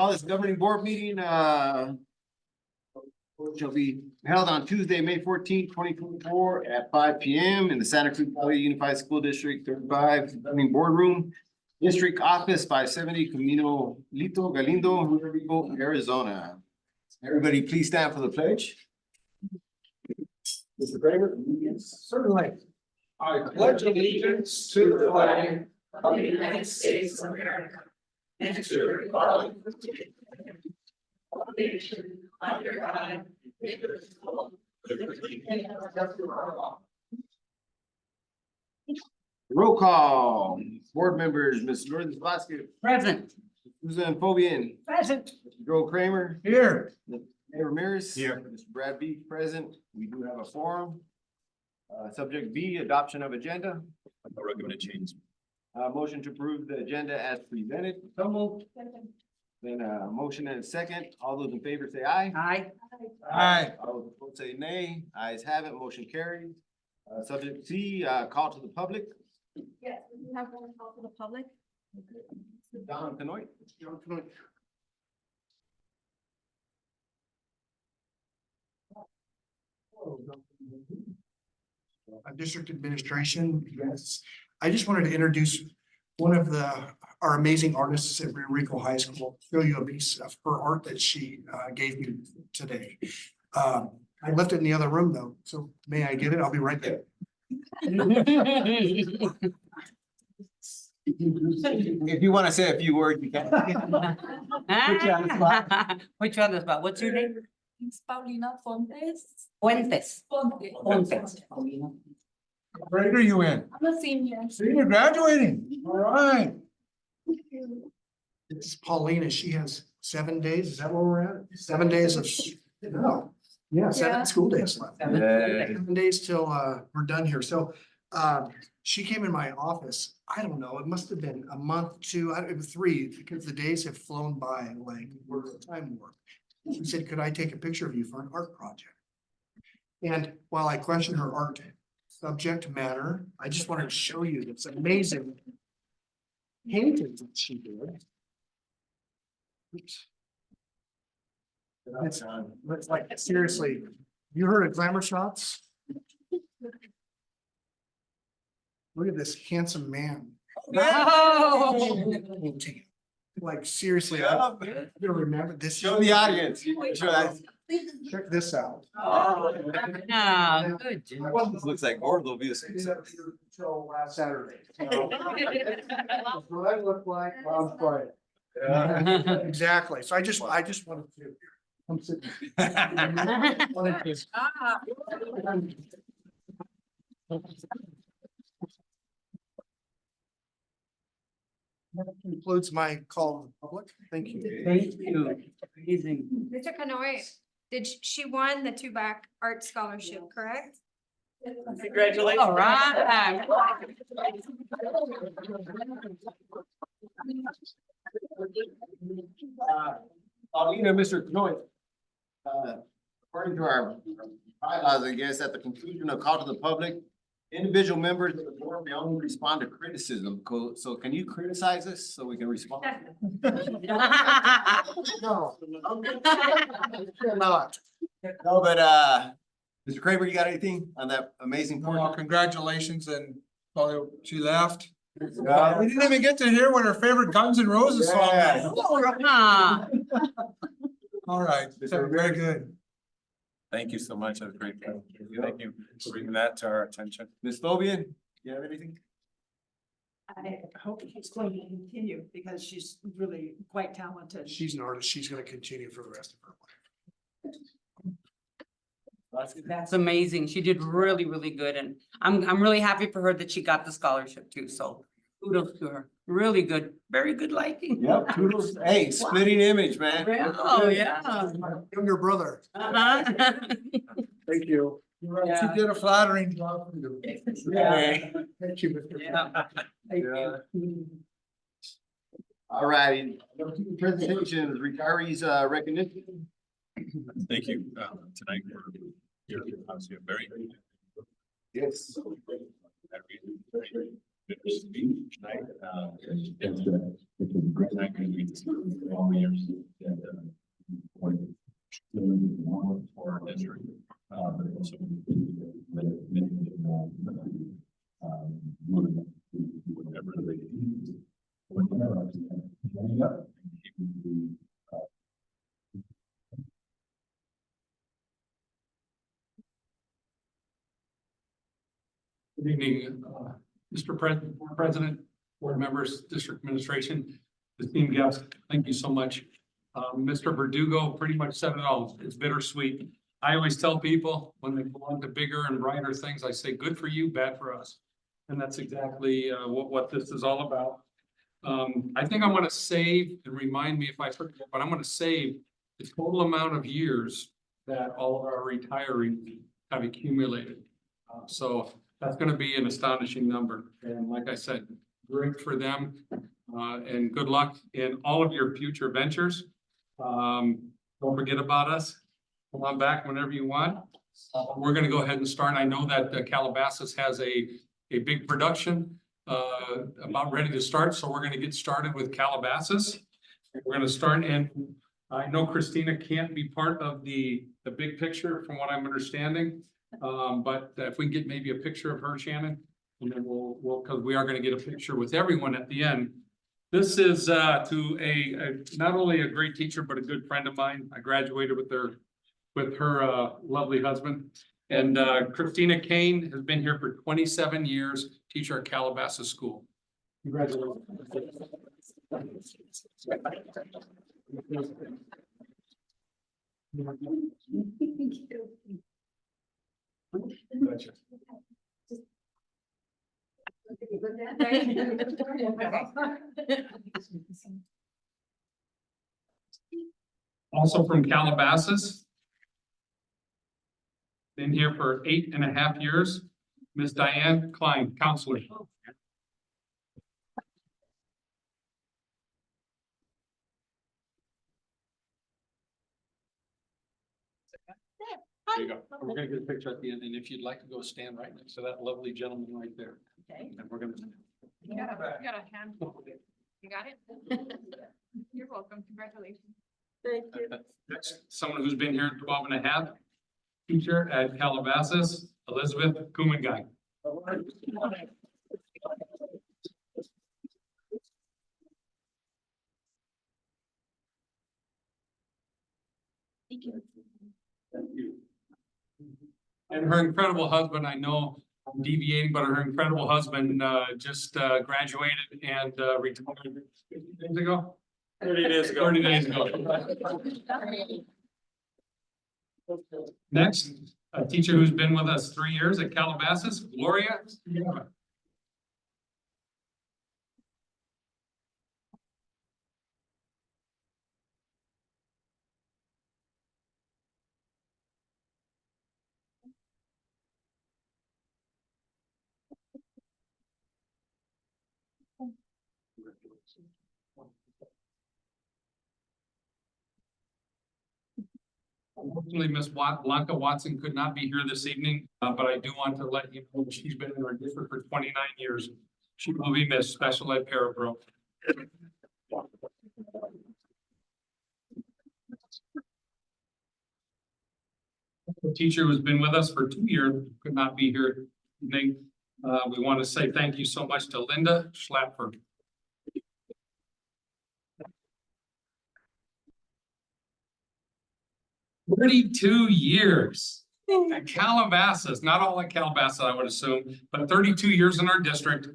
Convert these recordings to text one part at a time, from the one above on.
Call this governing board meeting, shall be held on Tuesday, May 14th, 2024 at 5 p.m. in the Santa Cruz Valley Unified School District 35 governing boardroom, District Office 570, Camino Lito Galindo, Riverview, Arizona. Everybody, please stand for the pledge. Mr. Kramer? Certainly. I pledge allegiance to the flag of the United States of America and to the republic of the nation under God, indivisible, with liberty and justice for all. Roll call, board members, Ms. Lourdes Vasquez, Present. Susan Fobian, Present. Joe Kramer, Here. Mayor Ramirez. Here. Mr. Brad B present. We do have a forum. Subject B, adoption of agenda. No recommended change. Motion to approve the agenda as presented. So moved. Then motion and a second. All those in favor say aye. Aye. Aye. All those opposed say nay. Ayes have it. Motion carries. Subject C, call to the public. Yes, we have one call to the public. Don Canoy. District Administration, yes. I just wanted to introduce one of our amazing artists at Rio Rico High School, show you a piece of her art that she gave me today. I left it in the other room though, so may I get it? I'll be right there. If you want to say a few words, you can. Put you on the spot. Put you on the spot. What's your name? It's Paulina Fontes. Fuentes. Fontes. Fuentes. What grade are you in? I'm a senior. So you're graduating. All right. This is Paulina. She has 7 days. Is that where we're at? 7 days of, no. Yeah, Yeah. 7 school days left. Yeah. 7 days till we're done here. So she came in my office. I don't know, it must have been a month, 2, it was 3, because the days have flown by like we're at time warp. She said, could I take a picture of you for an art project? And while I question her art subject matter, I just wanted to show you this amazing painting that she did. Oops. It's like, seriously, you heard of glamour shots? Look at this handsome man. Oh. Painting. Like seriously, I'm gonna remember this. Show the audience. Show that. Check this out. Ah, good. This looks like Orville view. Until last Saturday. That's what I look like on Friday. Exactly. So I just wanted to. Come sit. Wanted to- That concludes my call to the public. Thank you. Thank you. Amazing. Mr. Canoy, she won the two-back art scholarship, correct? Congratulations. All right. Paulina, Mr. Canoy. According to our bylaws, I guess, at the conclusion of call to the public, individual members of the board may only respond to criticism. So can you criticize us so we can respond? No. Not. No, but Mr. Kramer, you got anything on that amazing Well, point? congratulations and probably she left. Yeah. We didn't even get to hear what her favorite Guns N' Roses song Yeah. is. Ah, All right, so very good. Thank you so much. That was great. Thank you for bringing that to our attention. Ms. Fobian, you have anything? I hope it's going to continue because she's really quite talented. She's an artist. She's gonna continue for the rest of her life. that's amazing. She did really, really good. And I'm really happy for her that she got the scholarship too. So kudos to her. Really good, very good liking. Yep, kudos. Hey, splitting image, man. Oh, yeah. My younger brother. Uh-huh. Thank you. She did a flattering job for you. Yeah. Thank you, Mr. Yeah. Thank you. All righty. Presentations, retirees recognition. Thank you. Tonight, we're here, obviously, a very. Yes. speech tonight. It's a great night to meet all the years. And, for our district, but also whatever they need. Good evening, Mr. President, board members, district administration, esteemed guests, thank you so much. Mr. Verdugo pretty much said it all. It's bittersweet. I always tell people when they go on to bigger and brighter things, I say, good for you, bad for us. And that's exactly what this is all about. I think I'm gonna save, and remind me if I forget, but I'm gonna save the total amount of years that all of our retirees have accumulated. So that's gonna be an astonishing number. And like I said, great for them. And good luck in all of your future ventures. Don't forget about us. Come on back whenever you want. We're gonna go ahead and start. I know that Calabasas has a big production about ready to start, so we're gonna get started with Calabasas. We're gonna start, and I know Christina can't be part of the big picture from what I'm understanding. But if we can get maybe a picture of her, Shannon, and then we'll, because we are gonna get a picture with everyone at the end. This is to not only a great teacher, but a good friend of mine. I graduated with her lovely husband. And Christina Kane has been here for 27 years, teacher at Calabasas School. Congratulations. Gotcha. Also from Calabasas. Been here for 8.5 years. Ms. Diane Klein, counselor. There you go. We're gonna get a picture at the end, and if you'd like to go stand right next to that lovely gentleman right there. Okay. And we're gonna. You got a handful. You got it? You're welcome. Congratulations. Thank you. Next, someone who's been here 12.5, teacher at Calabasas, Elizabeth Kumengai. Thank you. Thank you. And her incredible husband, I know I'm deviating, but her incredible husband just graduated and retired 50 days ago. 30 days ago. 30 days ago. Next, a teacher who's been with us 3 years at Calabasas, Gloria. Unfortunately, Miss Blanca Watson could not be here this evening, but I do want to let you know she's been in our district for 29 years. She will be missed, special ed parapro. The teacher who's been with us for 2 years could not be here tonight. We want to say thank you so much to Linda Schlapfer. "32 years at Calabasas, not all at Calabasas, I would assume, but 32 years in our district.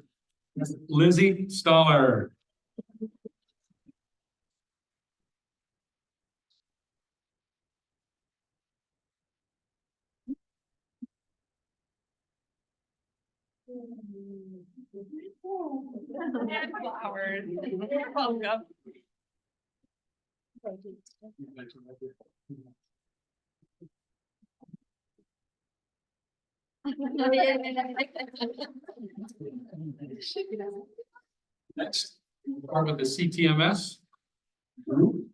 Lizzie Stoller. Flowers. You're welcome. Next, we'll start with the CTMS group.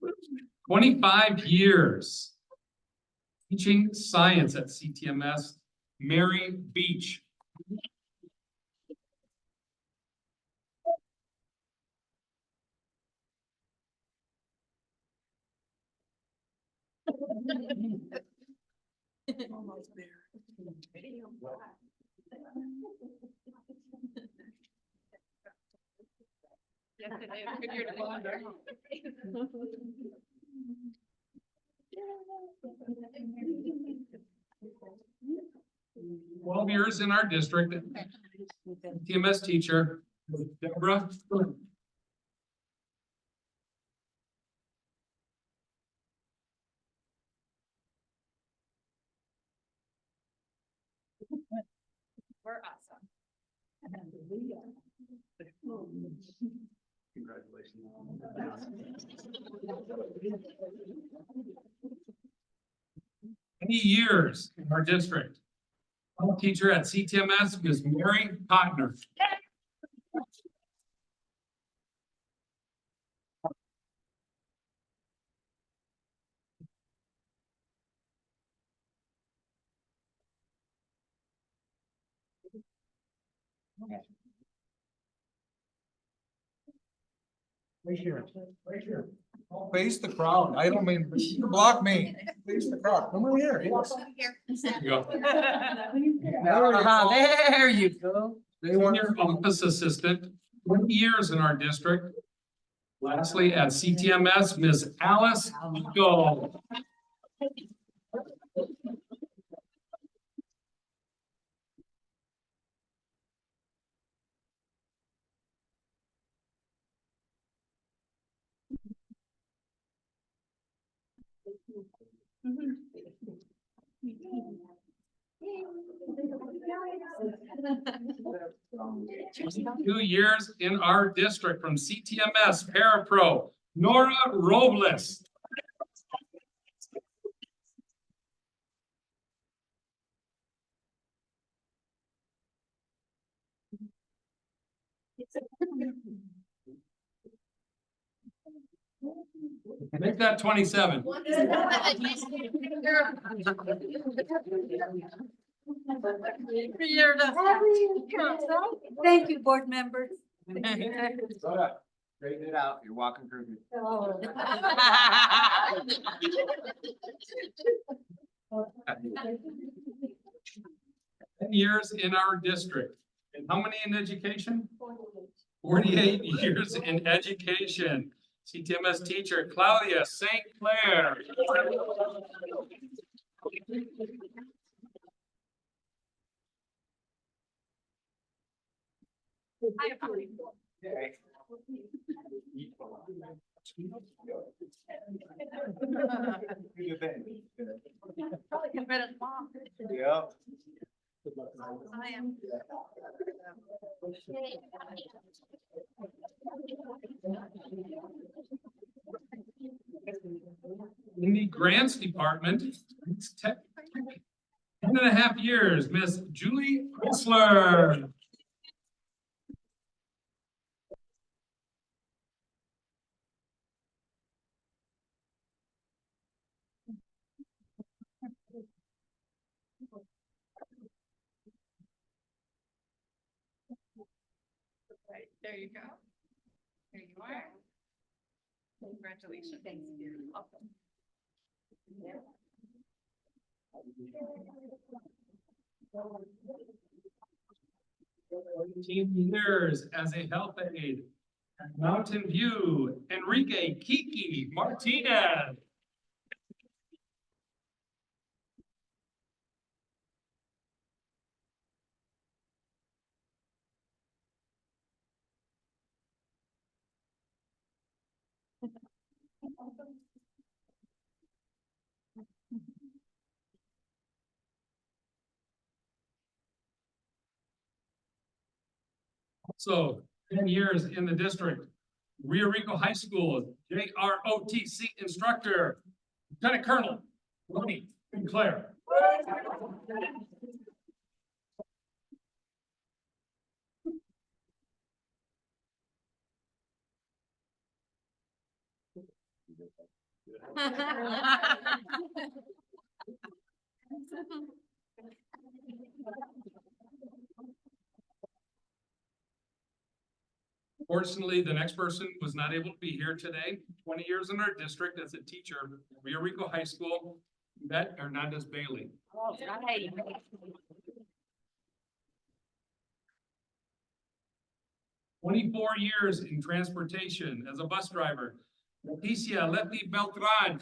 25 years teaching science at CTMS, Mary Beach. Yes, it is. Good year to wander. 12 years in our district, TMS teacher, Deborah. We're awesome. Many years in our district. Our teacher at CTMS, Ms. Mary Cotner. Right here, right here. Face the crowd. I don't mean, you block me. Face the crowd. Come over here. There you go. There you go. They want Senior office assistant, 20 years in our district. Lastly, at CTMS, Ms. Alice Go. Two years in our district from CTMS Parapro, Nora Robles. Make that 27. Thank you, board members. Straighten it out, you're walking through. Years in our district. And how many in education? 48 years in education. CTMS teacher Claudia St. Clair. Probably get rid of mom. Yep. I am. In the grants department, it's 10.5 years, Miss Julie Chrysler. Right, there you go. There you are. Congratulations. Thank you. Welcome. Years as a health aide at Mountain View, Enrique Kiki Martinez. So 10 years in the district. Rio Rico High School, JROTC instructor, Lieutenant Colonel Ronnie Sinclair. Fortunately, the next person was not able to be here today. 20 years in our district as a teacher, at Rio Rico High School, Yvette Hernandez Bailey. All right. 24 years in transportation as a bus driver, Leticia Leti Beltran.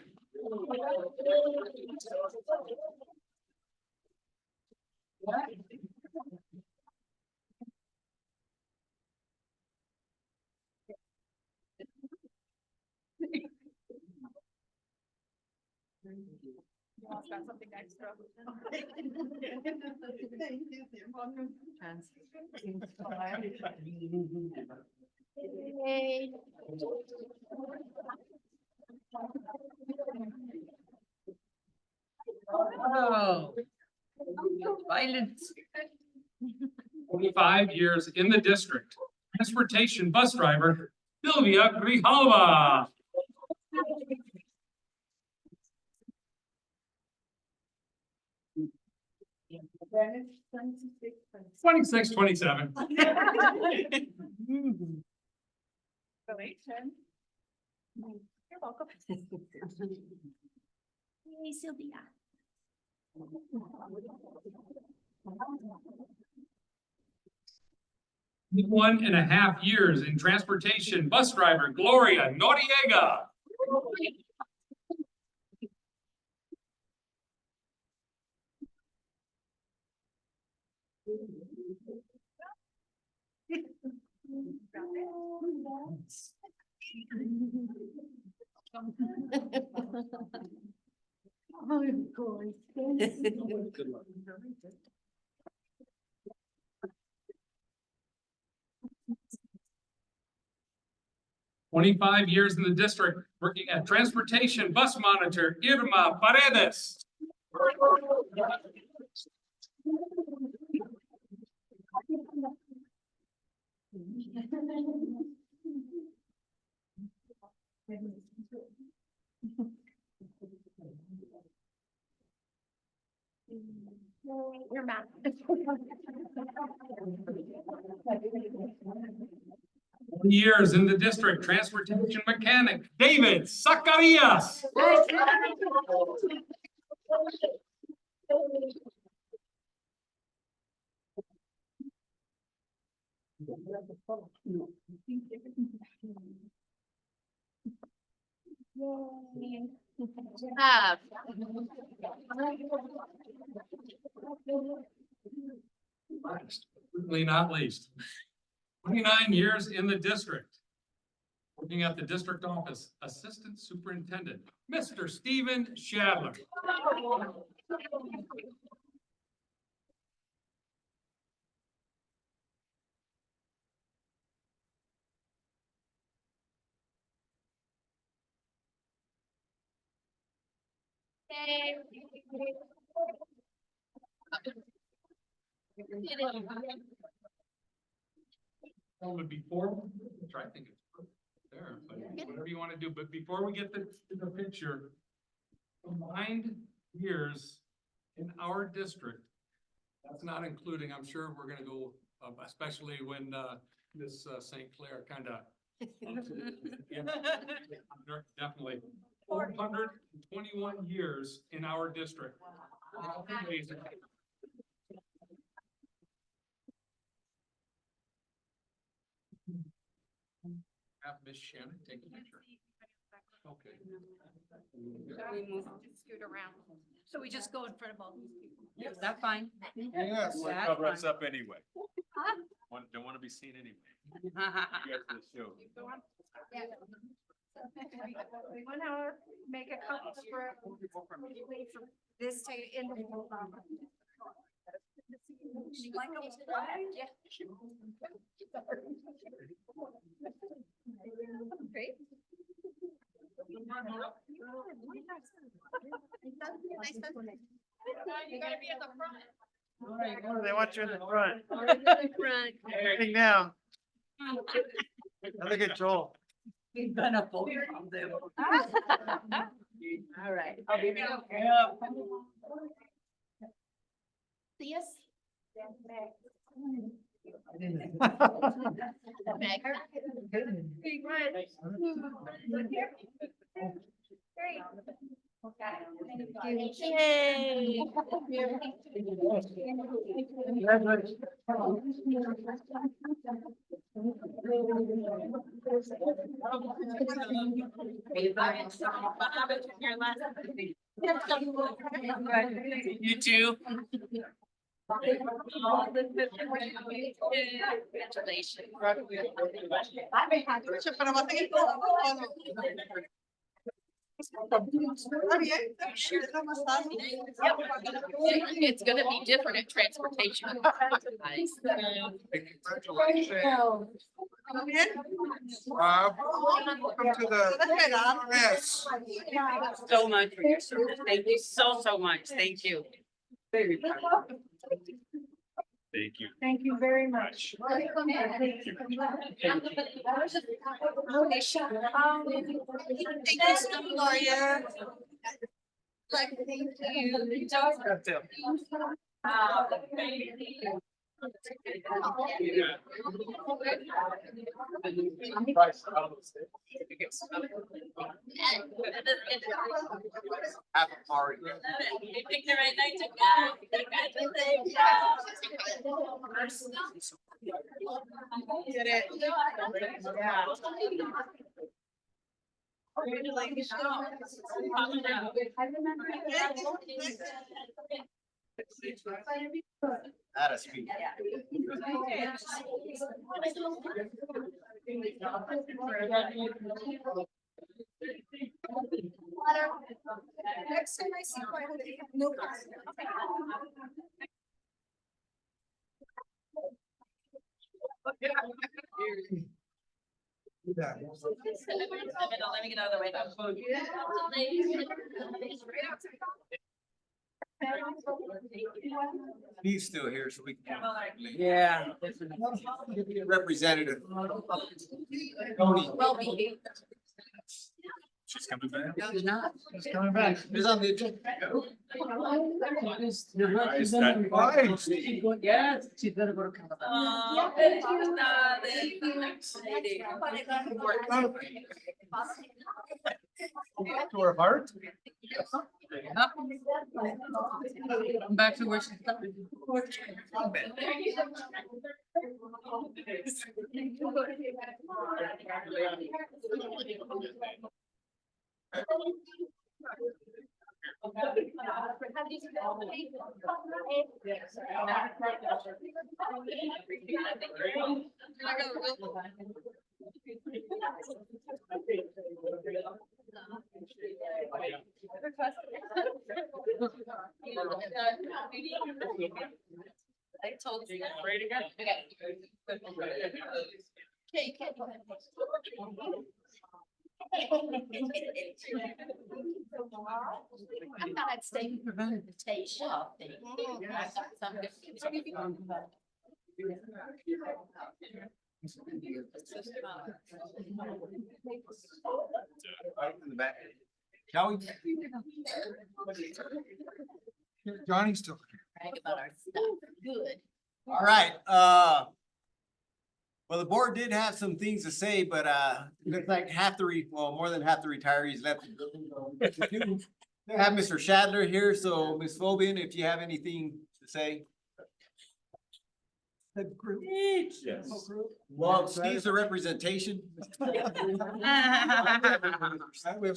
You all got something extra. Yay. Oh. Violence. 25 years in the district, transportation bus driver, Sylvia Grijalva. 26, 27. Relation. You're welcome. Hey, Sylvia. 1.5 years in transportation bus driver, Gloria Noriega. 25 years in the district, working at transportation bus monitor, Irma Paredes. 20 years in the district, transportation mechanic, David Zacarias. 'Certainly not least, 29 years in the district, working at the district office, assistant superintendent, Mr. Stephen Shadler. 'Before, try to think it's there, but whatever you want to do, but before we get to the picture, combined years in our district, that's not including, I'm sure we're gonna go, especially when, Miss St. Clair kind of. Definitely, 421 years in our district. Amazing. Have Miss Shannon take a picture. Okay. Scoot around. So we just go in front of all these people. Yes, that's fine. Yes. That's Cover us fine. up anyway. Don't want to be seen anyway. You guys are the show. Go on. Yeah. We want to make a couple for this to end. You like them? Yeah. Great. You gotta be at the front. They want you in the front. Front. Sitting down. Look at Joel. We've been a photo from them. All right. I'll be there. See us? You too. It's gonna be different at transportation. Rob, welcome to the mess. So much for your service. Thank you so much. Thank you. Very proud. Thank you. Thank you very much. Have a party. You picked the right night to That is sweet. Next time I see my no. Yeah. Let me get out of the way. He's still here, so we can. Yeah. Representative. Tony. Well behaved. She's coming back. She's not. He's coming back. He's on the agenda. Yes, she's gonna go to Canada. To her heart. Come back to where she's coming. I told you. Ready to go? Okay. Okay, you can't go ahead. I thought I'd stay for the invitation. I thought some good- In the back. Shall we? Johnny's still. Brag about our stuff. Good. All right, well, the board did have some things to say, but, looks like more than half the retirees left. The building. We have Mr. Shadler here, so Ms. Fobian, if you have anything to say. The group. Yes. Well, Steve's a representation. We have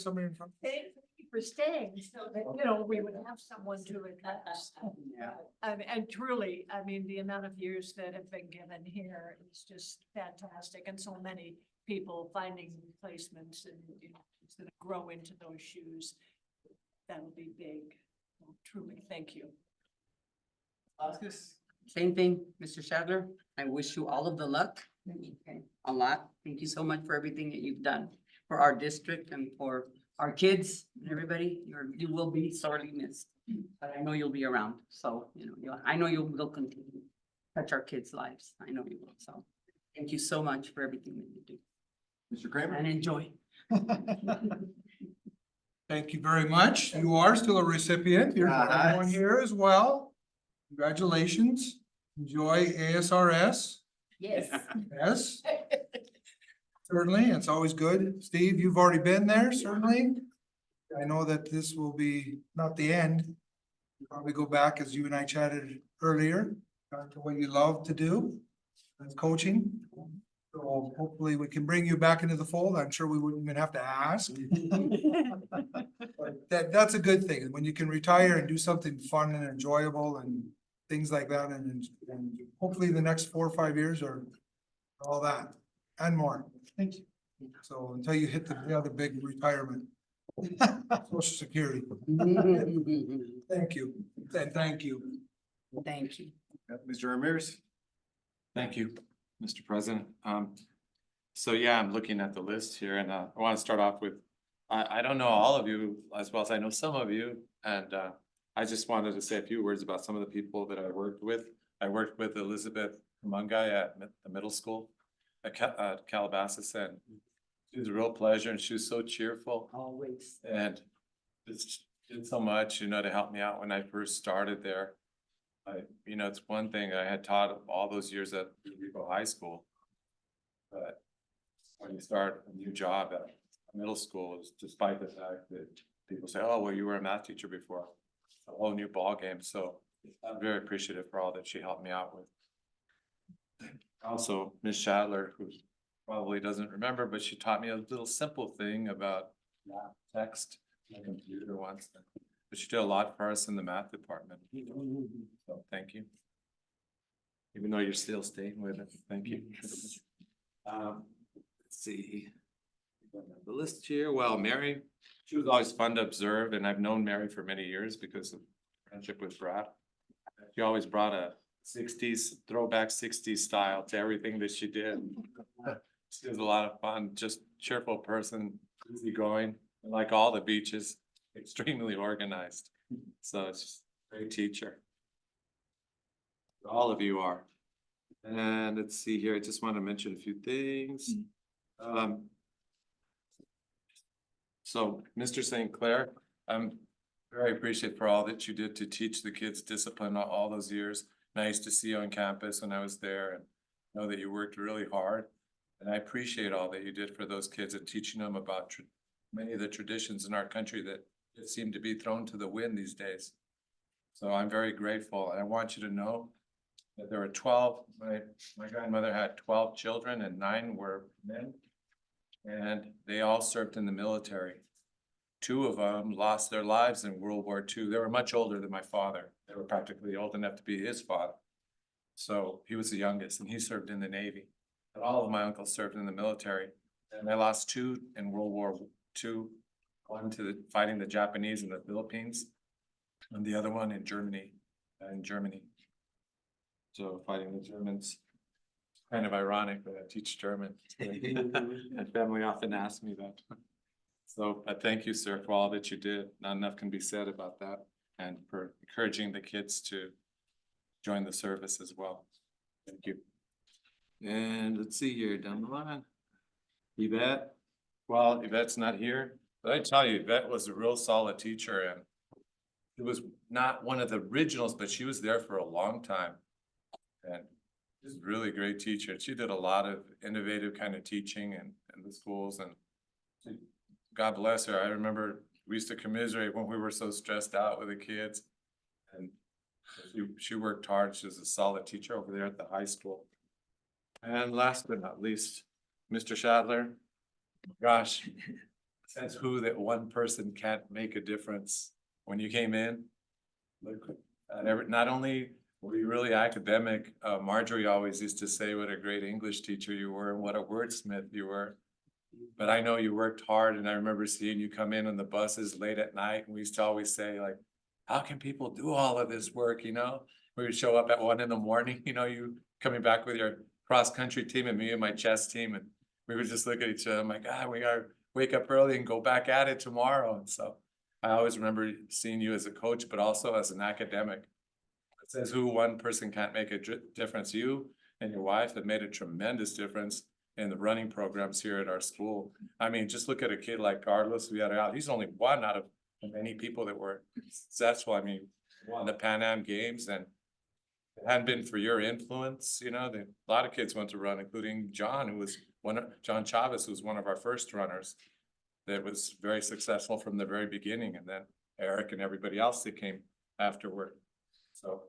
somebody in front. Thank you for staying, so that, you know, we would have someone to address. Yeah. And truly, I mean, the amount of years that have been given here is just fantastic, and so many people finding replacements and, you know, to grow into those shoes. That'll be big. Truly, thank you. Oscars? Same thing, Mr. Shadler. I wish you all of the luck. A lot. Thank you so much for everything that you've done for our district and for our kids and everybody. You will be sorely missed. But I know you'll be around. So, you know, I know will continue to touch our kids' lives. I know you will. So thank you so much for everything that you do Mr. Kramer? and enjoy. Thank you very much. You are still a recipient. You're Uh-huh. everyone here as well. Congratulations. enjoy ASRS. Yes. Yes. Certainly, it's always good. Steve, you've already been there, certainly. I know that this will be not the end. You'll probably go back, as you and I chatted earlier, back to what you love to do, that's coaching. So hopefully we can bring you back into the fold. I'm sure we wouldn't even have to ask. But that's a good thing, when you can retire and do something fun and enjoyable and things like that, and hopefully the next 4 or 5 years are all that and more. Thank you. So until you hit the other big retirement. Social Security. Thank you, and thank you. Thank you. Mr. Ramirez? Thank you, Mr. President. So yeah, I'm looking at the list here and I want to start off with, I don't know all of you as well as I know some of you. And I just wanted to say a few words about some of the people that I worked with. I worked with Elizabeth Mungai at the middle school at Calabasas, and she was a real pleasure and she was so cheerful. Always. And just did so much, to help me out when I first started there. It's one thing I had taught all those years at Rico High School. But when you start a new job at middle school, despite the fact that people say, oh, well, you were a math teacher before, it's a whole new ballgame. So I'm very appreciative for all that she helped me out with. Also, Ms. Shadler, who probably doesn't remember, but she taught me a little simple thing about text on a computer once. But she did a lot for us in the math department. So thank you. Even though you're still staying with it, thank you. Let's see. The list here, well, Mary, she was always fun to observe, and I've known Mary for many years because of friendship with Brad. She always brought a throwback 60s style to everything that she did. She was a lot of fun, just cheerful person, easygoing, and like all the beaches, extremely organized. So it's just a great teacher. All of you are. And let's see here, I just want to mention a few things. So Mr. St. Clair, I'm very appreciative for all that you did to teach the kids discipline all those years. Nice to see you on campus when I was there, and know that you worked really hard. And I appreciate all that you did for those kids and teaching them about many of the traditions in our country that seem to be thrown to the wind these days. So I'm very grateful, and I want you to know that there were 12, my grandmother had 12 children and 9 were men. And they all served in the military. 2 of them lost their lives in World War II. They were much older than my father. They were practically old enough to be his father. So he was the youngest and he served in the Navy. But all of my uncles served in the military. And I lost 2 in World War II. One to fighting the Japanese in the Philippines, and the other one in Germany. So fighting the Germans. Kind of ironic that I teach German. And family often asks me that. So I thank you, sir, for all that you did. Not enough can be said about that, and for encouraging the kids to join the service as well. Thank you. And let's see here down the line. Yvette, well, Yvette's not here, but I tell you, Yvette was a real solid teacher, and she was not one of the originals, but she was there for a long time. And she's a really great teacher. She did a lot of innovative kind of teaching in the schools, and God bless her. I remember we used to commiserate when we were so stressed out with the kids. And she worked hard. She was a solid teacher over there at the high school. And last but not least, Mr. Shadler. Gosh, says who that one person can't make a difference. When you came in, look, not only were you really academic, Marjorie always used to say what a great English teacher you were and what a wordsmith you were. But I know you worked hard, and I remember seeing you come in on the buses late at night, and we used to always say, like, how can people do all of this work, We would show up at 1 a.m, you coming back with your cross-country team and me and my chess team, and we would just look at each other, I'm like, we gotta wake up early and go back at it tomorrow. And so I always remember seeing you as a coach, but also as an academic. It says who one person can't make a difference. You and your wife have made a tremendous difference in the running programs here at our school. I mean, just look at a kid like Carlos Villarreal. He's only one out of many people that were successful. I mean, won the Pan Am Games, and hadn't been for your influence, you know, a lot of kids went to run, including John, who was John Chavez, who was one of our first runners. That was very successful from the very beginning, and then Eric and everybody else that came afterward. So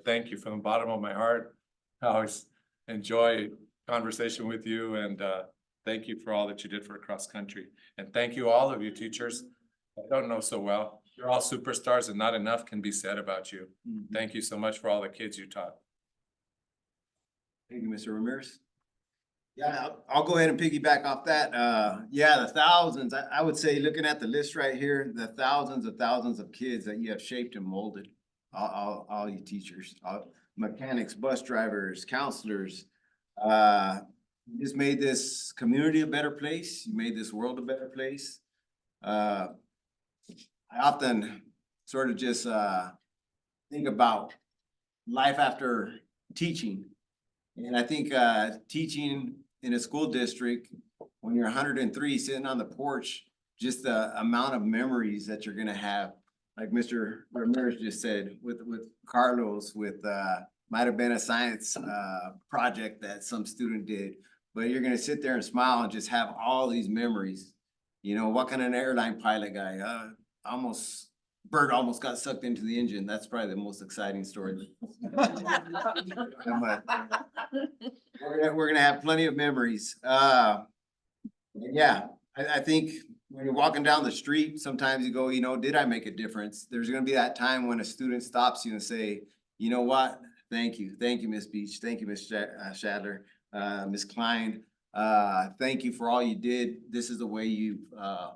thank you from the bottom of my heart. I always enjoy conversation with you, and thank you for all that you did for cross country. And thank you, all of you teachers. I don't know so well. You're all superstars, and not enough can be said about you. Thank you so much for all the kids you taught. Thank you, Mr. Ramirez. Yeah, I'll go ahead and piggyback off that. Yeah, the thousands, I would say, looking at the list right here, the thousands of kids that you have shaped and molded. All you teachers, mechanics, bus drivers, counselors. You just made this community a better place. You made this world a better place. I often sort of just think about life after teaching. And I think teaching in a school district, when you're 103 sitting on the porch, just the amount of memories that you're gonna have, like Mr. Ramirez just said, with Carlos, might have been a science project that some student did, but you're gonna sit there and smile and just have all these memories. You know, what kind of an airline pilot guy? Bird almost got sucked into the engine. That's probably the most exciting story. We're gonna have plenty of memories. Yeah, I think when you're walking down the street, sometimes you go, you know, did I make a difference? There's gonna be that time when a student stops you and say, you know what? Thank you, Ms. Beach. Thank you, Ms. Shadler, Ms. Klein. Thank you for all you did. This is the way you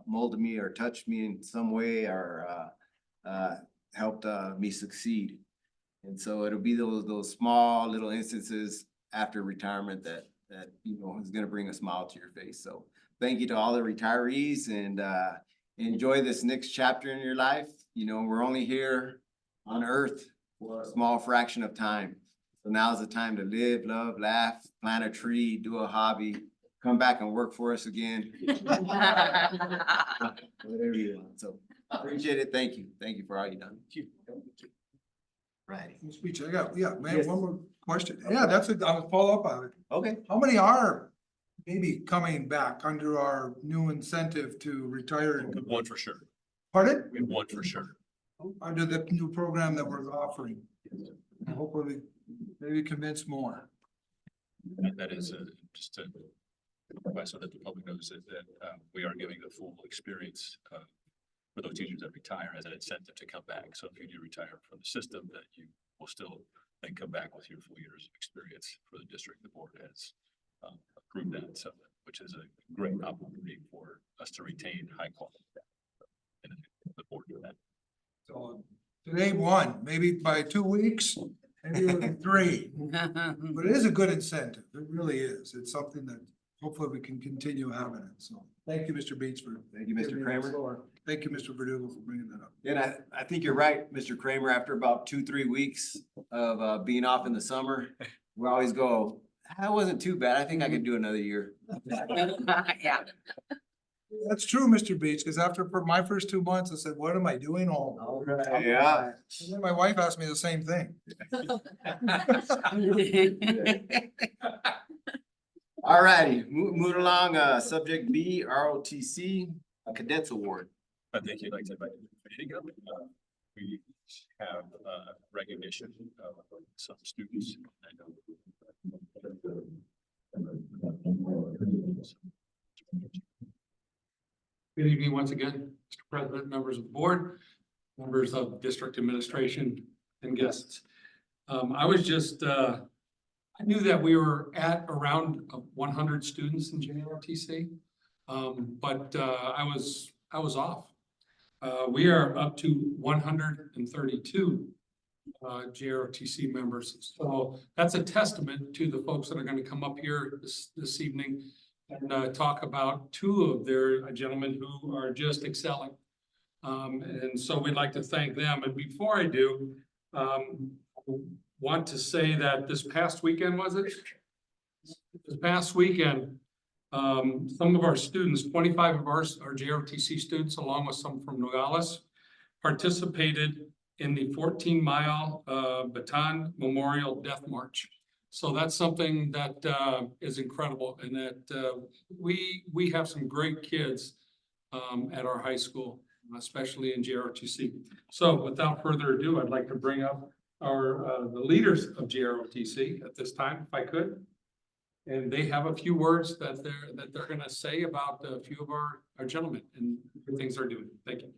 molded me or touched me in some way, or helped me succeed. And so it'll be those small little instances after retirement that you know is gonna bring a smile to your face. So thank you to all the retirees, and enjoy this next chapter in your life. You know, we're only here on earth for a small fraction of time. So now's the time to live, love, laugh, plant a tree, do a hobby, come back and work for us again. Whatever you want. So appreciate it. Thank you. Thank you for all you've done. Right. Speech, man, Yes. one more question. Yeah, that's it. I'll follow up on it. Okay. How many are maybe coming back under our new incentive to retire? One for sure. Pardon? We have one for sure. Under the new program that we're offering. And hopefully, maybe convince more. That is just to, so that the public knows that we are giving the full experience for those teachers that retire as an incentive to come back. So if you do retire from the system, that you will still then come back with your full years of experience for the district. The board has approved that, so which is a great opportunity for us to retain high quality staff. And the board do that. So today, one, maybe by 2 weeks, maybe it'll be 3. But it is a good incentive. It really is. It's something that hopefully we can continue having it. So thank you, Mr. Beach, for. Thank you, Mr. giving me the Kramer. floor. Thank you, Mr. Verdugo, for bringing that up. And I think you're right, Mr. Kramer, after about 2-3 weeks of being off in the summer, we always go, that wasn't too bad. I think I could do another year. Yeah. That's true, Mr. Beach, because for my first 2 months, I said, what am I doing home? Yeah. And then my wife asked me the same thing. All righty, moving along, subject B, ROTC, a cadets award. I think you'd like to invite the committee to go. We have recognition of some students. Good evening once again, Mr. President, members of the board, members of district administration and guests. I was just, I knew that we were at around 100 students in JROTC. But I was off. We are up to 132 JROTC members. So that's a testament to the folks that are going to come up here this evening and talk about 2 of their gentlemen who are just excelling. And so we'd like to thank them. And before I do, want to say that this past weekend, This past weekend, some of our students, 25 of our JROTC students, along with some from Nogales, participated in the 14-mile Baton Memorial Death March. So that's something that is incredible, and that we have some great kids at our high school, especially in JROTC. So without further ado, I'd like to bring up our the leaders of JROTC at this time, if I could. And they have a few words that they're gonna say about a few of our gentlemen and the things they're doing. Thank you.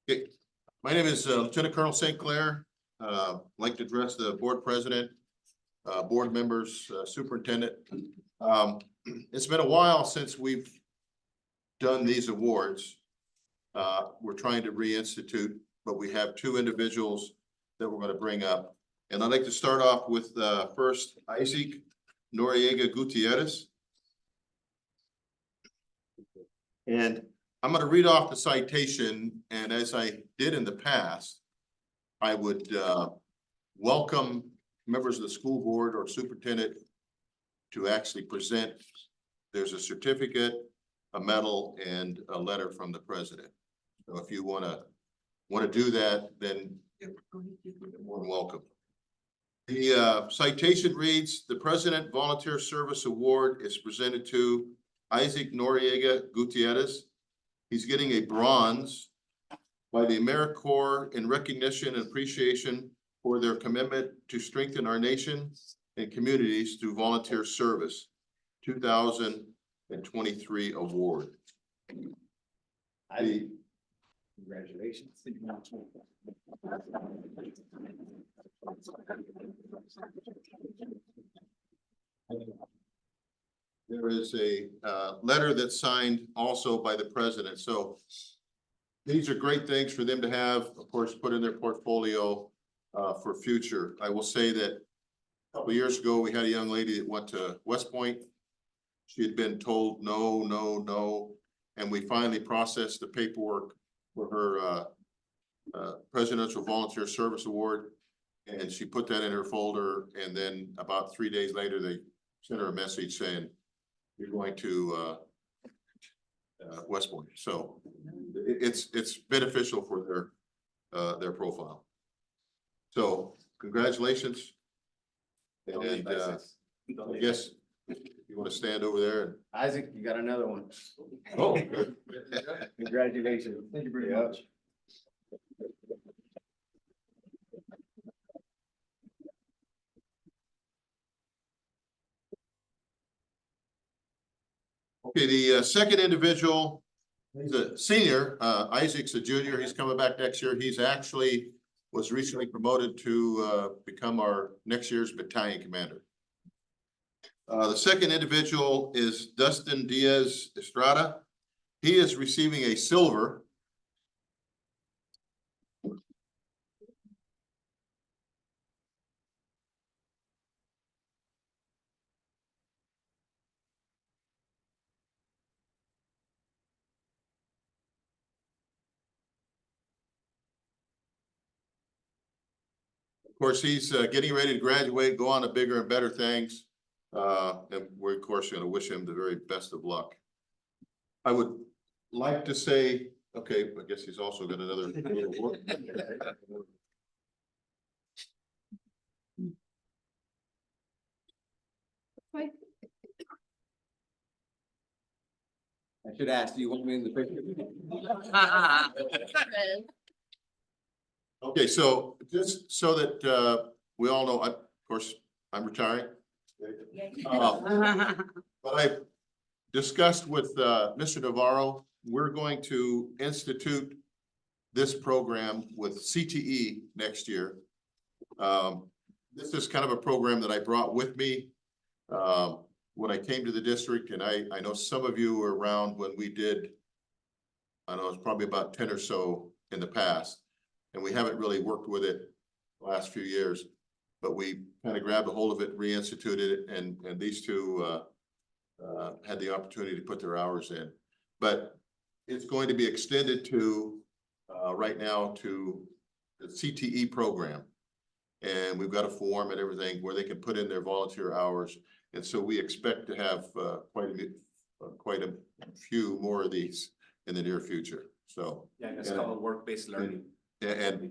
Okay, my name is Lieutenant Colonel St. Clair. I'd like to address the board president, board members, superintendent. It's been a while since we've done these awards. We're trying to reinstitute, but we have two individuals that we're going to bring up. And I'd like to start off with first Isaac Noriega Gutierrez. And I'm going to read off the citation, and as I did in the past, I would welcome members of the school board or superintendent to actually present. There's a certificate, a medal, and a letter from the president. So if you want to do that, then you're more than welcome. The citation reads, the President Volunteer Service Award is presented to Isaac Noriega Gutierrez. He's getting a bronze by the AmeriCorps in recognition and appreciation for their commitment to strengthen our nation and communities through volunteer service. 2023 award. Congratulations. There is a letter that's signed also by the president. So these are great things for them to have, of course, put in their portfolio for future. I will say that a couple of years ago, we had a young lady that went to West Point. She had been told no, no, no, and we finally processed the paperwork for her Presidential Volunteer Service Award. And she put that in her folder, and then about 3 days later, they sent her a message saying, you're going to West Point. So it's beneficial for their profile. So congratulations. And I guess you want to stand over there and Isaac, you got another one. oh, good. Congratulations. Thank you very much. Okay, the second individual, he's a senior, Isaac's a junior, he's coming back next year. He's actually was recently promoted to become our next year's battalion commander. The second individual is Dustin Diaz Estrada. He is receiving a silver. Of course, he's getting ready to graduate, go on to bigger and better things. And we're of course going to wish him the very best of luck. I would like to say, okay, I guess he's also got another. I should ask, do you want me in the picture? Okay, so just so that we all know, of course, I'm retiring. But I discussed with Mr. Navarro, we're going to institute this program with CTE next year. This is kind of a program that I brought with me when I came to the district, and I know some of you were around when we did, I know it's probably about 10 or so in the past, and we haven't really worked with it the last few years, but we kind of grabbed a hold of it, reinstituted it, and these two had the opportunity to put their hours in. But it's going to be extended to right now to the CTE program. And we've got a form and everything where they can put in their volunteer hours. And so we expect to have quite a few more of these in the near future, so. Yeah, it's called work-based learning. And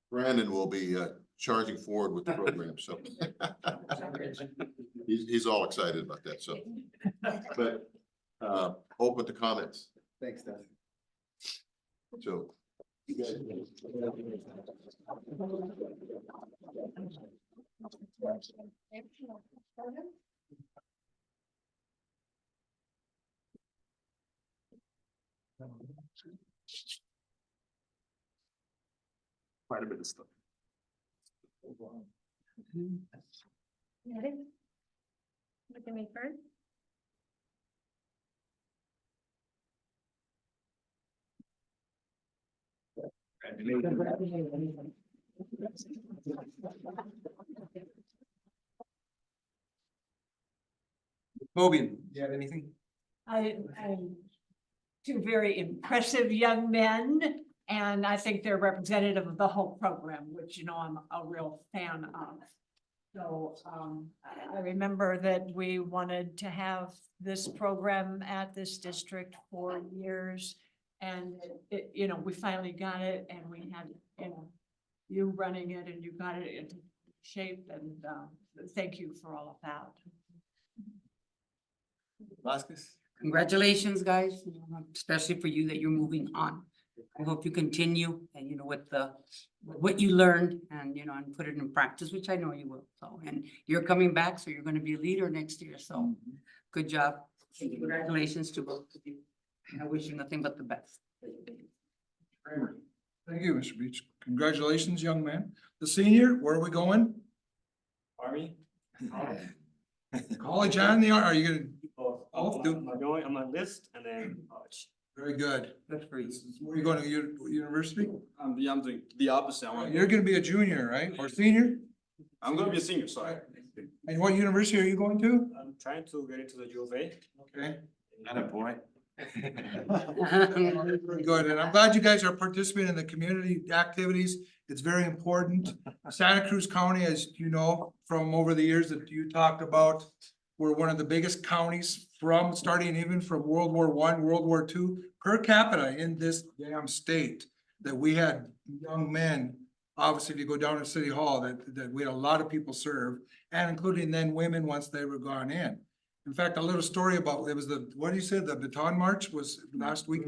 Brandon will be charging forward with the program, so. He's all excited about that, so. But open to comments, Thanks, Dustin. so. Quite a bit of stuff. Ready? Look at me first. Mobian, you have anything? I'm two very impressive young men, and I think they're representative of the whole program, which, you know, I'm a real fan of. So, I remember that we wanted to have this program at this district for years. And it, you know, we finally got it, and we had, you know, you running it, and you got it into shape, and, thank you for all of that. Vasquez? Congratulations, guys, you know, especially for you that you're moving on. I hope you continue and, you know, with what you learned and, you know, and put it in practice, which I know you will. So, and you're coming back, so you're gonna be a leader next year. So good job. Congratulations to both of you. I wish you nothing but the best. Thank you, Mr. Beach. Congratulations, young man. The senior, where are we going? Army. College and the, are you gonna, I'm going on my list and then college. very good. Good for you. Where are you going to university? I'm doing the opposite. You're gonna be a junior, right? Or senior? I'm gonna be a senior, sorry. And what university are you going to? I'm trying to get into the U of A. Okay. Not a boy. Very good, and I'm glad you guys are participating in the community activities. It's very important. Santa Cruz County, as you know, from over the years that you talked about, we're one of the biggest counties from, starting even from World War I, World War II, per capita in this damn state. That we had young men, obviously, if you go down to City Hall, that we had a lot of people serve, and including then women once they were gone in. In fact, a little story about, it was what you said, the Baton March was last week.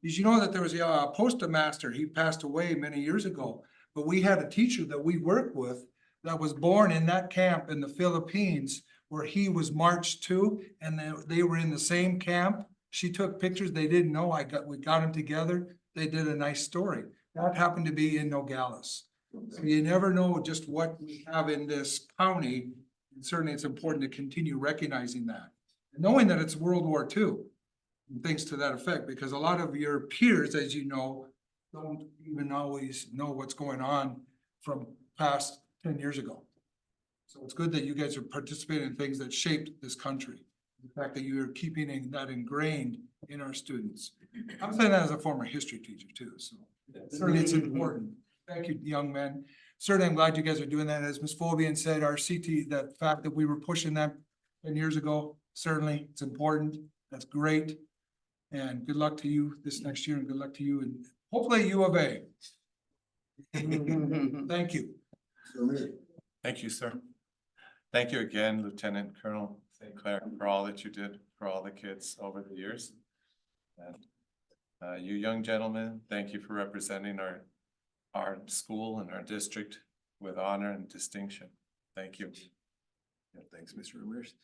Did you know that there was a postmaster, he passed away many years ago, but we had a teacher that we worked with that was born in that camp in the Philippines where he was marched to, and they were in the same camp. She took pictures, they didn't know, we got them together, they did a nice story. That happened to be in Nogales. So you never know just what we have in this county. And certainly it's important to continue recognizing that. And knowing that it's World War II, and things to that effect, because a lot of your peers, as you know, don't even always know what's going on from past 10 years ago. So it's good that you guys are participating in things that shaped this country. The fact that you're keeping that ingrained in our students. I'm saying that as a former history teacher too, so certainly it's important. Thank you, young men. Certainly, I'm glad you guys are doing that. As Ms. Fobian said, our CT, that fact that we were pushing that 10 years ago, certainly it's important. That's great. And good luck to you this next year, and good luck to you, and hopefully U of A. Thank you. Thank you, sir. Thank you again, Lieutenant Colonel St. Clair, for all that you did for all the kids over the years. And you young gentlemen, thank you for representing our school and our district with honor and distinction. Thank you. Yeah, thanks, Mr. Ramirez.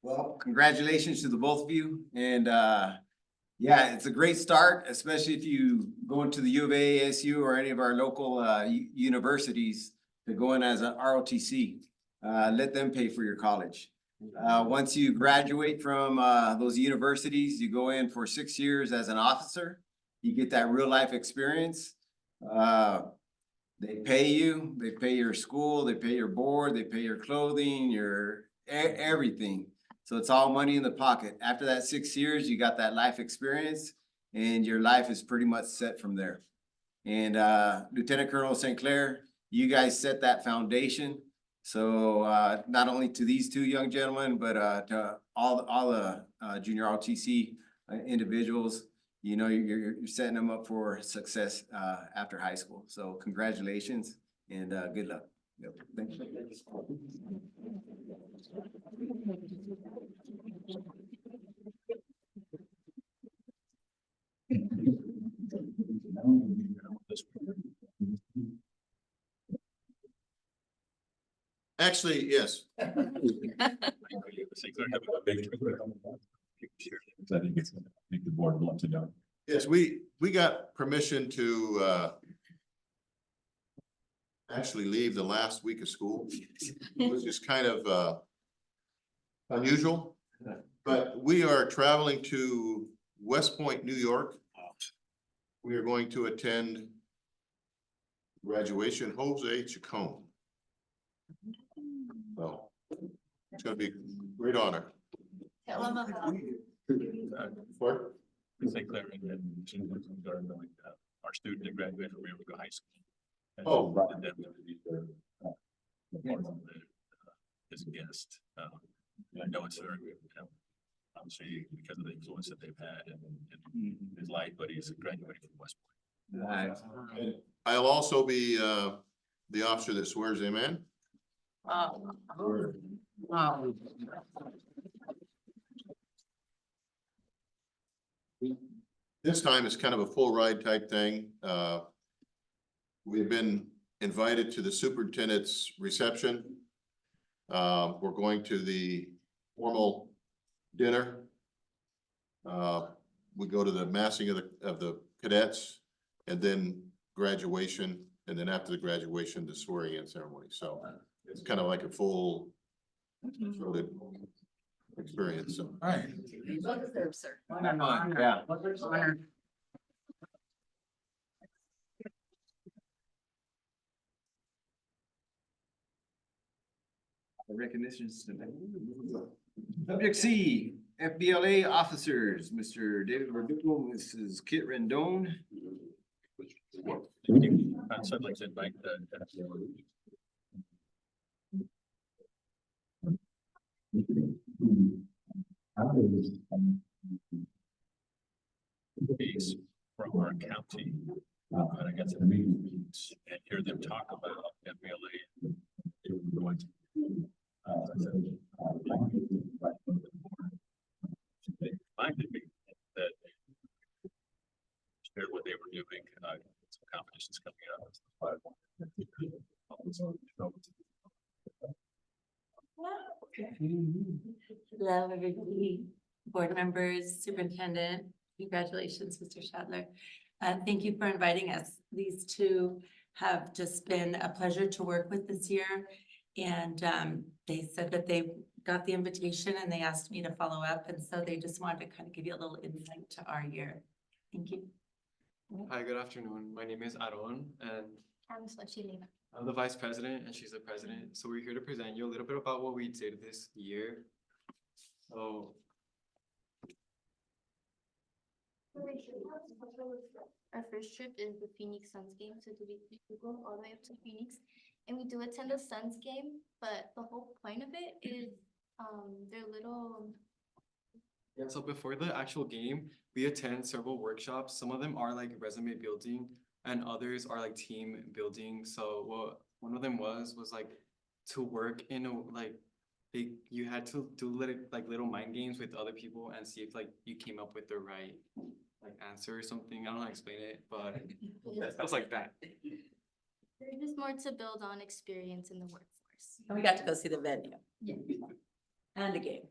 Well, congratulations to the both of you, and yeah, it's a great start, especially if you go into the U of A, ASU, or any of our local universities to go in as an ROTC. Let them pay for your college. Once you graduate from those universities, you go in for 6 years as an officer. You get that real life experience. They pay you, they pay your school, they pay your board, they pay your clothing, your everything. So it's all money in the pocket. After that 6 years, you got that life experience, and your life is pretty much set from there. And Lieutenant Colonel St. Clair, you guys set that foundation. So not only to these two young gentlemen, but to all the junior ROTC individuals, you know, you're setting them up for success after high school. So congratulations and good luck. Yep, thank you. Actually, yes, I think the board would love to know. yes, we got permission to actually leave the last week of school, which is kind of unusual. But we are traveling to West Point, New York. We are going to attend graduation Jose Chacon. So it's gonna be a great honor. What? St. Clair and our student that graduated from Riverview High School. And Oh. invited them to be their, part of as a guest. I know it's very, obviously because of the influence that they've had in his life, but he's graduating from West Point. Nice. And I'll also be the officer that swears him in. This time it's kind of a full ride type thing. We've been invited to the superintendent's reception. We're going to the formal dinner. We go to the massing of the cadets and then graduation. And then after the graduation, the swearing in ceremony. So it's kind of like a full throated experience. So Right. Yeah. Recognitions tonight. Subject C, FBLA officers, Mr. David Verdugo, Mrs. Kit Rendon. So I'd like to invite case from our county, and I got to meet and hear them talk about FBLA. Going to, they reminded me that shared what they were doing, some competitions coming up. Hello, everybody, board members, superintendent, congratulations, Mr. Shadler. Thank you for inviting us. These two have just been a pleasure to work with this year. And they said that they got the invitation and they asked me to follow up. And so they just wanted to kind of give you a little insight to our year. Thank you. Hi, good afternoon. My name is Aaron and I'm Swachili. I'm the vice president and she's the president. So we're here to present you a little bit about what we did this year. So Our first trip is the Phoenix Suns game, so we go all the way up to Phoenix. And we do attend a Suns game, but the whole point of it is their little. yeah, so before the actual game, we attend several workshops. Some of them are like resume building and others are like team building. So what one of them was like to work in a like you had to do little mind games with other people and see if like you came up with the right like answer or something. I don't know how to explain it, but that's like that. There's just more to build on experience in the workforce. And we got to go see the venue. Yeah. And the game.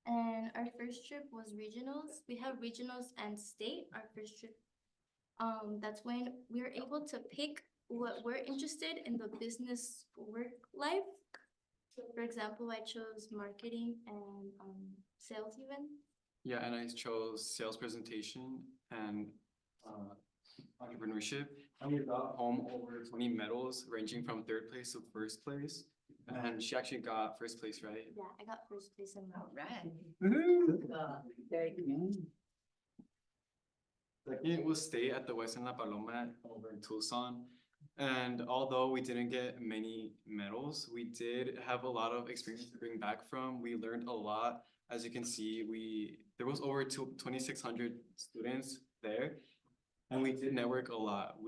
And our first trip was regionals. We have regionals and state, our first trip. That's when we were able to pick what we're interested in the business work life. So for example, I chose marketing and sales even. Yeah, and I chose sales presentation and entrepreneurship. And we got home over 20 medals ranging from 3rd place to 1st place. And she actually got 1st place, right? Yeah, I got first place in that. Right. Very good. Second was stay at the Western La Paloma over in Tucson. And although we didn't get many medals, we did have a lot of experience to bring back from. We learned a lot. As you can see, there was over 2,600 students there. And we did network a lot.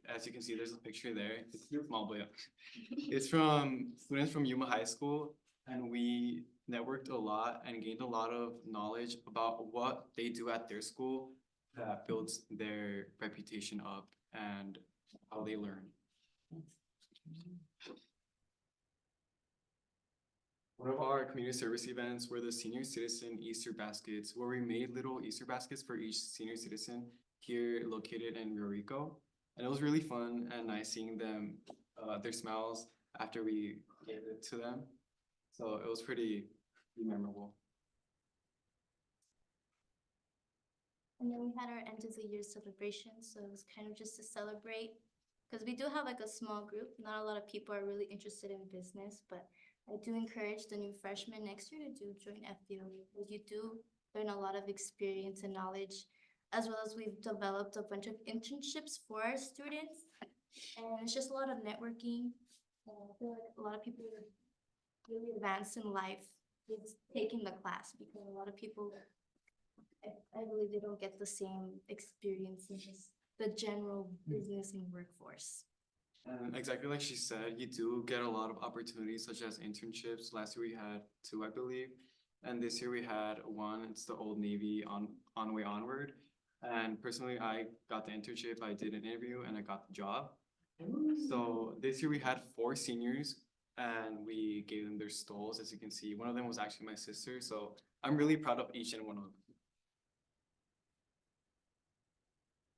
As you can see, there's a picture there. It's small, but yeah. It's from students from Yuma High School. And we networked a lot and gained a lot of knowledge about what they do at their school that builds their reputation up and how they learn. One of our community service events were the Senior Citizen Easter Baskets, where we made little Easter baskets for each senior citizen here located in Rio Rico. And it was really fun and nice seeing them, their smiles after we gave it to them. So it was pretty memorable. And then we had our end of the year celebration, so it was kind of just to celebrate. Because we do have like a small group, not a lot of people are really interested in business, but I do encourage the new freshmen next year to join FBO, because you do learn a lot of experience and knowledge, as well as we've developed a bunch of internships for our students. And it's just a lot of networking. I feel like a lot of people are really advanced in life with taking the class, because a lot of people, I believe they don't get the same experience in just the general business and workforce. And exactly like she said, you do get a lot of opportunities such as internships. Last year we had 2, I believe. And this year we had 1, it's the Old Navy on Way Onward. And personally, I got the internship, I did an interview and I got the job. So this year we had 4 seniors and we gave them their stoles. As you can see, one of them was actually my sister. So I'm really proud of each and one of them.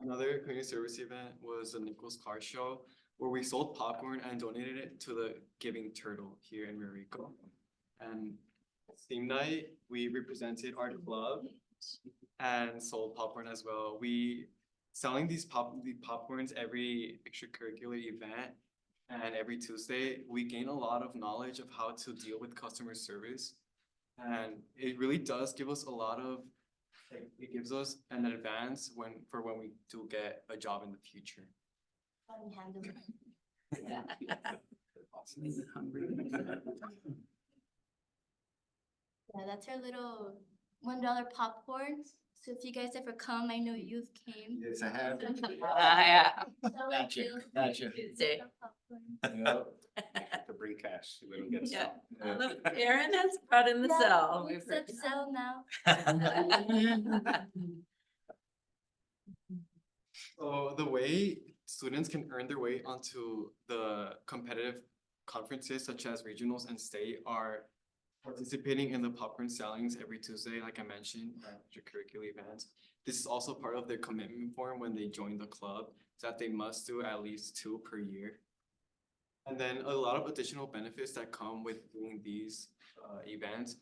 Another community service event was the Nichols Car Show, where we sold popcorn and donated it to the Giving Turtle here in Rio Rico. And theme night, we represented our club and sold popcorn as well. We selling these popcorns every extracurricular event and every Tuesday, we gain a lot of knowledge of how to deal with customer service. And it really does give us a lot of, it gives us an advance when we do get a job in the future. Yeah, that's our little $1 popcorn. So if you guys ever come, I know you've came. Yes, I have. Yeah. Gotcha, gotcha. Tuesday. To bring cash, we don't get Yeah. some. Look, Aaron has brought in the Yeah, cell. it's up sell now. So the way students can earn their way onto the competitive conferences such as regionals and state are participating in the popcorn sellings every Tuesday, like I mentioned, extracurricular events. This is also part of their commitment form when they join the club, that they must do at least 2 per year. And then a lot of additional benefits that come with doing these events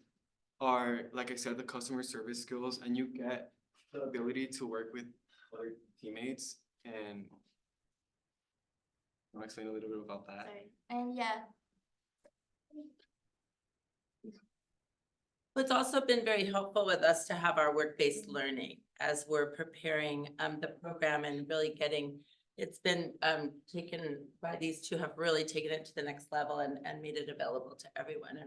are, like I said, the customer service skills, and you get the ability to work with other teammates. And I'll explain a little bit about that. Sorry. And yeah, It's also been very helpful with us to have our work-based learning as we're preparing the program and really it's been taken by these two, have really taken it to the next level and made it available to everyone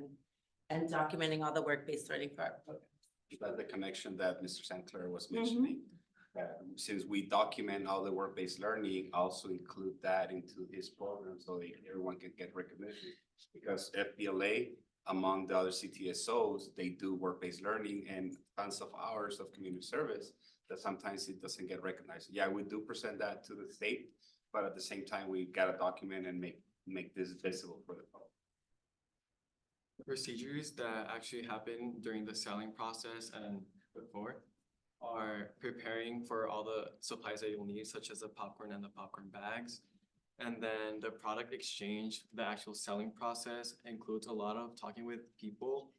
and documenting all the work-based learning for our program. That's the connection that Mr. St. Clair was mentioning. Since we document all the work-based learning, also include that into his program so that everyone can get recognition. Because FBLA, among the other CTSOs, they do work-based learning and tons of hours of community service that sometimes it doesn't get recognized. Yeah, we do present that to the state, but at the same time, we gotta document and make this visible for the public. Procedures that actually happen during the selling process and before are preparing for all the supplies that you'll need, such as the popcorn and the popcorn bags. And then the product exchange, the actual selling process includes a lot of talking with people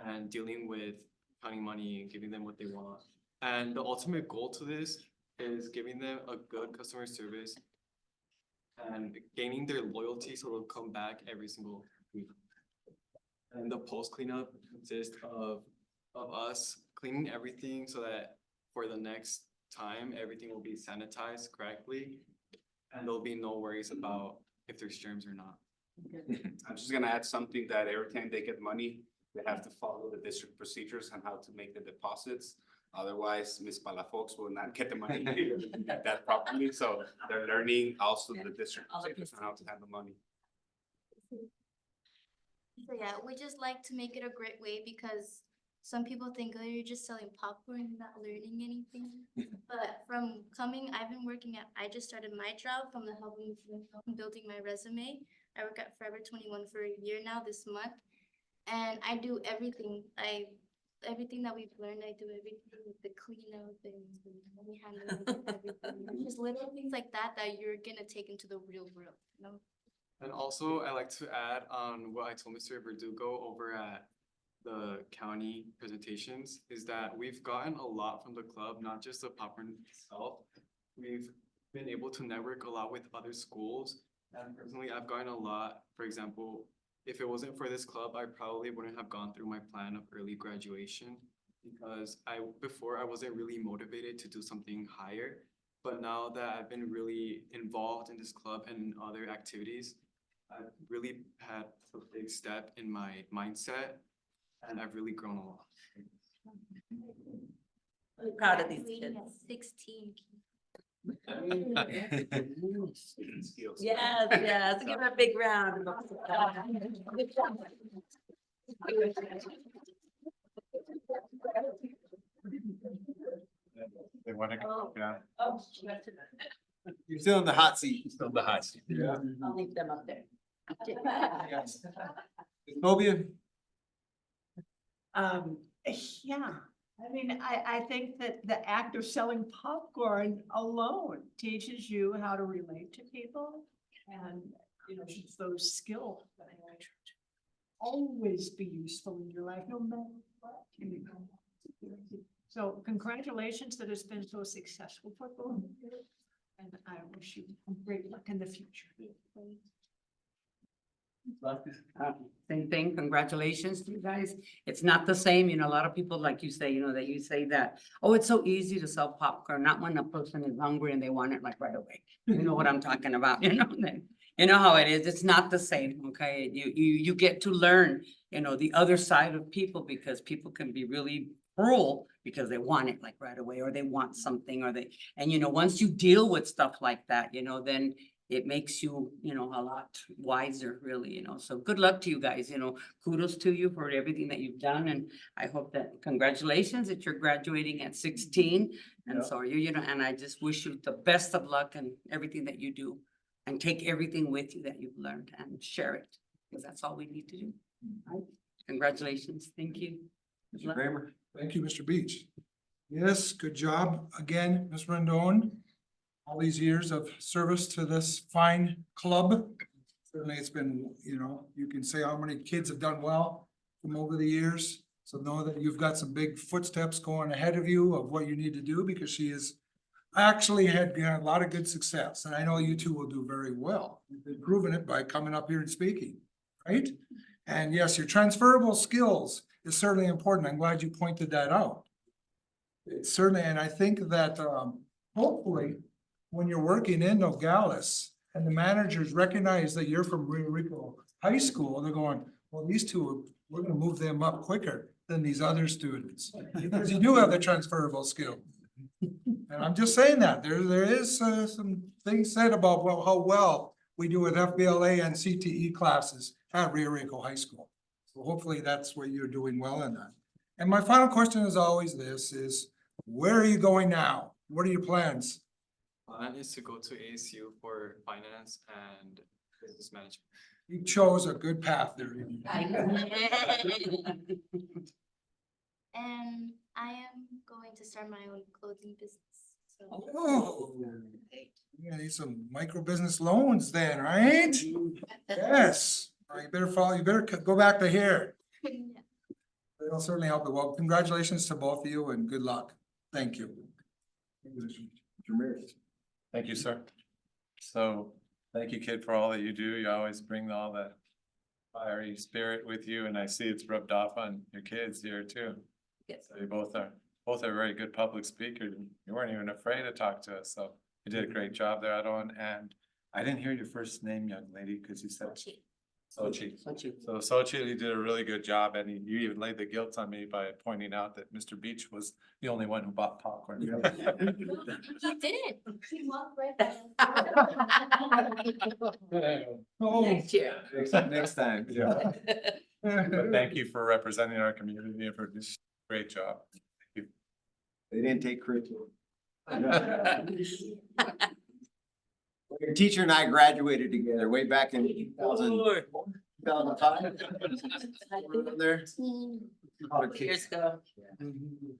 and dealing with counting money and giving them what they want. And the ultimate goal to this is giving them a good customer service and gaining their loyalty so they'll come back every single week. And the post cleanup consists of us cleaning everything so that for the next time, everything will be sanitized correctly. And there'll be no worries about if there's germs or not. I'm just gonna add something that every time they get money, they have to follow the district procedures on how to make the deposits. Otherwise, Ms. Palafox will not get the money that properly, so they're learning also the district procedures on how to handle money. So yeah, we just like to make it a great way because some people think, oh, you're just selling popcorn and not learning anything. But from coming, I've been working at, I just started my job from the helping building my resume. I work at Forever 21 for a year now this month. And I do everything. Everything that we've learned, I do everything with the cleanup and the money handling, everything. Just little things like that that you're gonna take into the real world, you know? And also, I like to add on what I told Mr. Verdugo over at the county presentations, is that we've gotten a lot from the club, not just the popcorn itself. We've been able to network a lot with other schools. And personally, I've gotten a lot, for example, if it wasn't for this club, I probably wouldn't have gone through my plan of early graduation because before I wasn't really motivated to do something higher. But now that I've been really involved in this club and in other activities, I've really had a big step in my mindset and I've really grown a lot. I'm proud of these Graduating kids. at 16. Skills. Yes, yes, give her a big round. of applause. They wanna, yeah. Oh, You're still in the hot seat. Still the hot seat. I'll leave them up there. Yes. Phobia? Yeah, I mean, I think that the act of selling popcorn alone teaches you how to relate to people and, you know, just those skills that I should always be useful in your life, no matter what. You know. So congratulations that it's been so successful for both of you. And I wish you great luck in the future. Same thing, congratulations to you guys. It's not the same, you know, a lot of people, like you say, you know, that you say that, oh, it's so easy to sell popcorn, not when a person is hungry and they want it like right away. You know what I'm talking about, you know, you know how it is, it's not the same, okay? You get to learn, you know, the other side of people because people can be really cruel because they want it like right away, or they want something, and you know, once you deal with stuff like that, you know, then it makes you, you know, a lot wiser, really, you know, so good luck to you guys, you know, kudos to you for everything that you've done, and I hope that, congratulations that you're graduating at 16, and so are you, you know, and I just wish you the best of luck in everything that you do, and take everything with you that you've learned and share it, because that's all we need to do. Right? Congratulations, thank you. Good Mr. luck. Kramer? Thank you, Mr. Beach. Yes, good job again, Ms. Rendon. All these years of service to this fine club. Certainly it's been, you know, you can say how many kids have done well from over the years. So know that you've got some big footsteps going ahead of you of what you need to do because she has actually had a lot of good success. And I know you two will do very well. You've been proving it by coming up here and speaking, right? And yes, your transferable skills is certainly important. I'm glad you pointed that out. It's certainly, and I think that hopefully when you're working in Nogales and the managers recognize that you're from Rio Rico High School, they're going, well, these two, we're gonna move them up quicker than these other students. Because you do have the transferable skill. And I'm just saying that, there is some things said about how well we do with FBLA and CTE classes at Rio Rico High School. So hopefully that's where you're doing well in that. And my final question is always this, is where are you going now? What are your plans? Plan is to go to ASU for finance and business management. You chose a good path there. And I am going to start my own clothing business. So Oh, you need some micro business loans then, right? Yes, you better follow, you better go back to here. yeah. It'll certainly help it. Well, congratulations to both of you and good luck. Thank you. Thank you, sir. So, thank you, kid, for all that you do. You always bring all that fiery spirit with you, and I see it's rubbed off on your kids here too. Yes. So you both are very good public speakers. You weren't even afraid to talk to us, so you did a great job there, Adon. And I didn't hear your first name, young lady, because you said. Sochi. Sochi. So Sochi, you did a really good job, and you even laid the guilt on me by pointing out that Mr. Beach was the only one who bought popcorn. He didn't. He walked right Oh. Next year. Next time, yeah. But thank you for representing our community and for this great job. They didn't take curriculum. Your teacher and I graduated together way back in 2005. There. Years ago.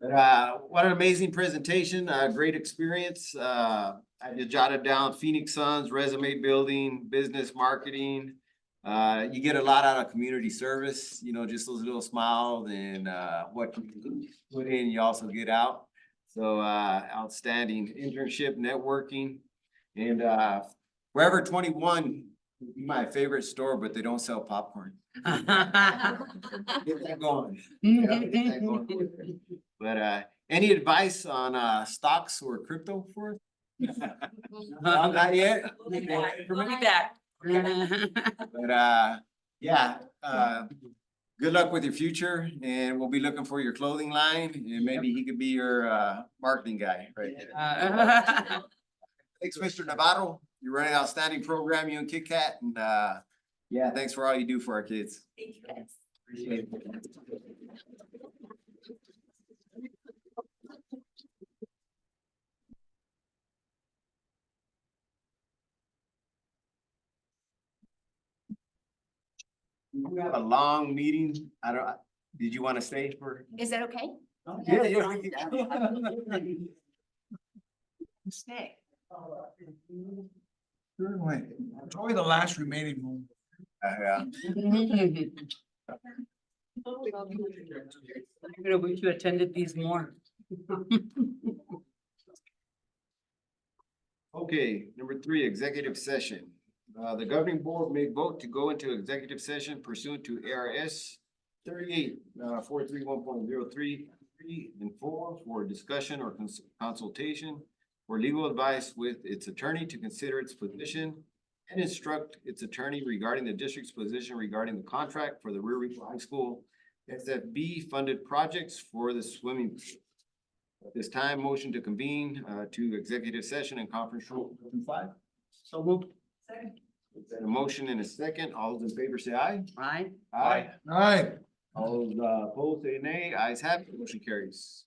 But, what an amazing presentation, great experience. I just jotted down Phoenix Suns, resume building, business marketing. You get a lot out of community service, you know, just those little smiles and, what you put in, you also get out. So, outstanding internship, networking, and, Forever 21 would be my favorite store, but they don't sell popcorn. Get that going. Yeah, get that going. But any advice on stocks or crypto for us? Not yet. We'll be back. But yeah, good luck with your future, and we'll be looking for your clothing line, and maybe he could be your marketing guy, right? Thanks, Mr. Navarro. You're running an outstanding program, you and Kit Kat, and yeah, thanks for all you do for our kids. Thank you, guys. Appreciate it. We have a long meeting. I don't, did you want to stay for? Is that okay? Yeah, yeah. Stay. Certainly. Enjoy the last remaining moment. Yeah. I'm gonna wish you attended these more. Okay, number 3, executive session. The governing board may vote to go into executive session pursuant to ARS 38, 431.03, 3 and 4 for discussion or consultation or legal advice with its attorney to consider its position and instruct its attorney regarding the district's position regarding the contract for the Rio Rico High School SFB funded projects for the swimming pool. At this time, motion to convene to executive session and conference room 5. So moved. A motion and a second. All those in favor say aye. Aye. Aye. Aye. All those opposed say nay. Ayes have it. Motion carries.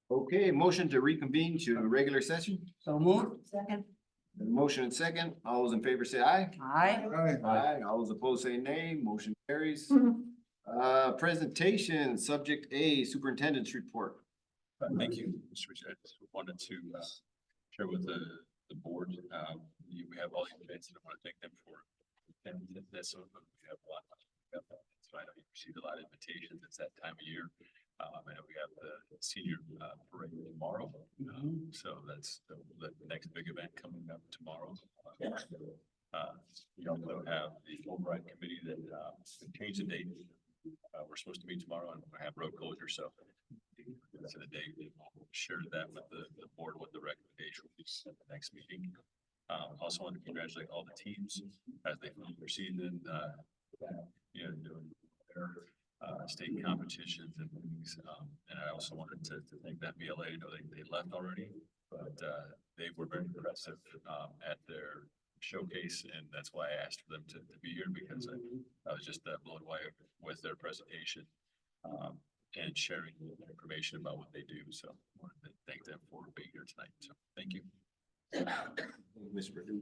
Okay, motion to reconvene to a regular session. So moved. Second. Motion and second. All those in favor say aye. Aye. Aye. All those opposed say nay. Motion carries. Presentation, subject A, superintendent's report. Thank you, Mr. Rich. I just wanted to share with the board, we have all the events, and I want to thank them for. And that's so, we have a lot. So I know you received a lot of invitations. It's that time of year. I know we have the senior parade tomorrow. So that's the next big event coming up tomorrow. We also have the override committee that changed the date. We're supposed to meet tomorrow and we have road closure, so that's the date. We'll share that with the board, what the recommendation will be at the next meeting. Also want to congratulate all the teams as they finish their season, doing their state competitions and things. And I also wanted to thank that BLA. I know they left already, but they were very impressive at their showcase, and that's why I asked for them to be here, because I was just blown away with their presentation and sharing information about what they do. So I wanted to thank them for being here tonight. So thank you. Ms. Perdue.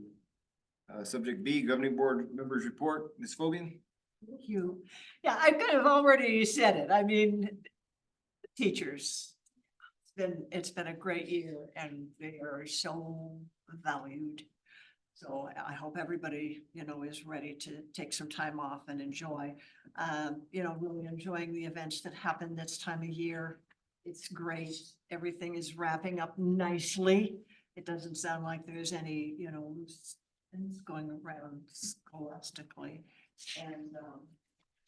Subject B, governing board members report. Ms. Fobian. Thank you. Yeah, I kind of already said it. I mean, teachers, it's been a great year and they are so valued. So I hope everybody, is ready to take some time off and enjoy, really enjoying the events that happen this time of year. It's great. Everything is wrapping up nicely. It doesn't sound like there's any, loose things going around scholastically. And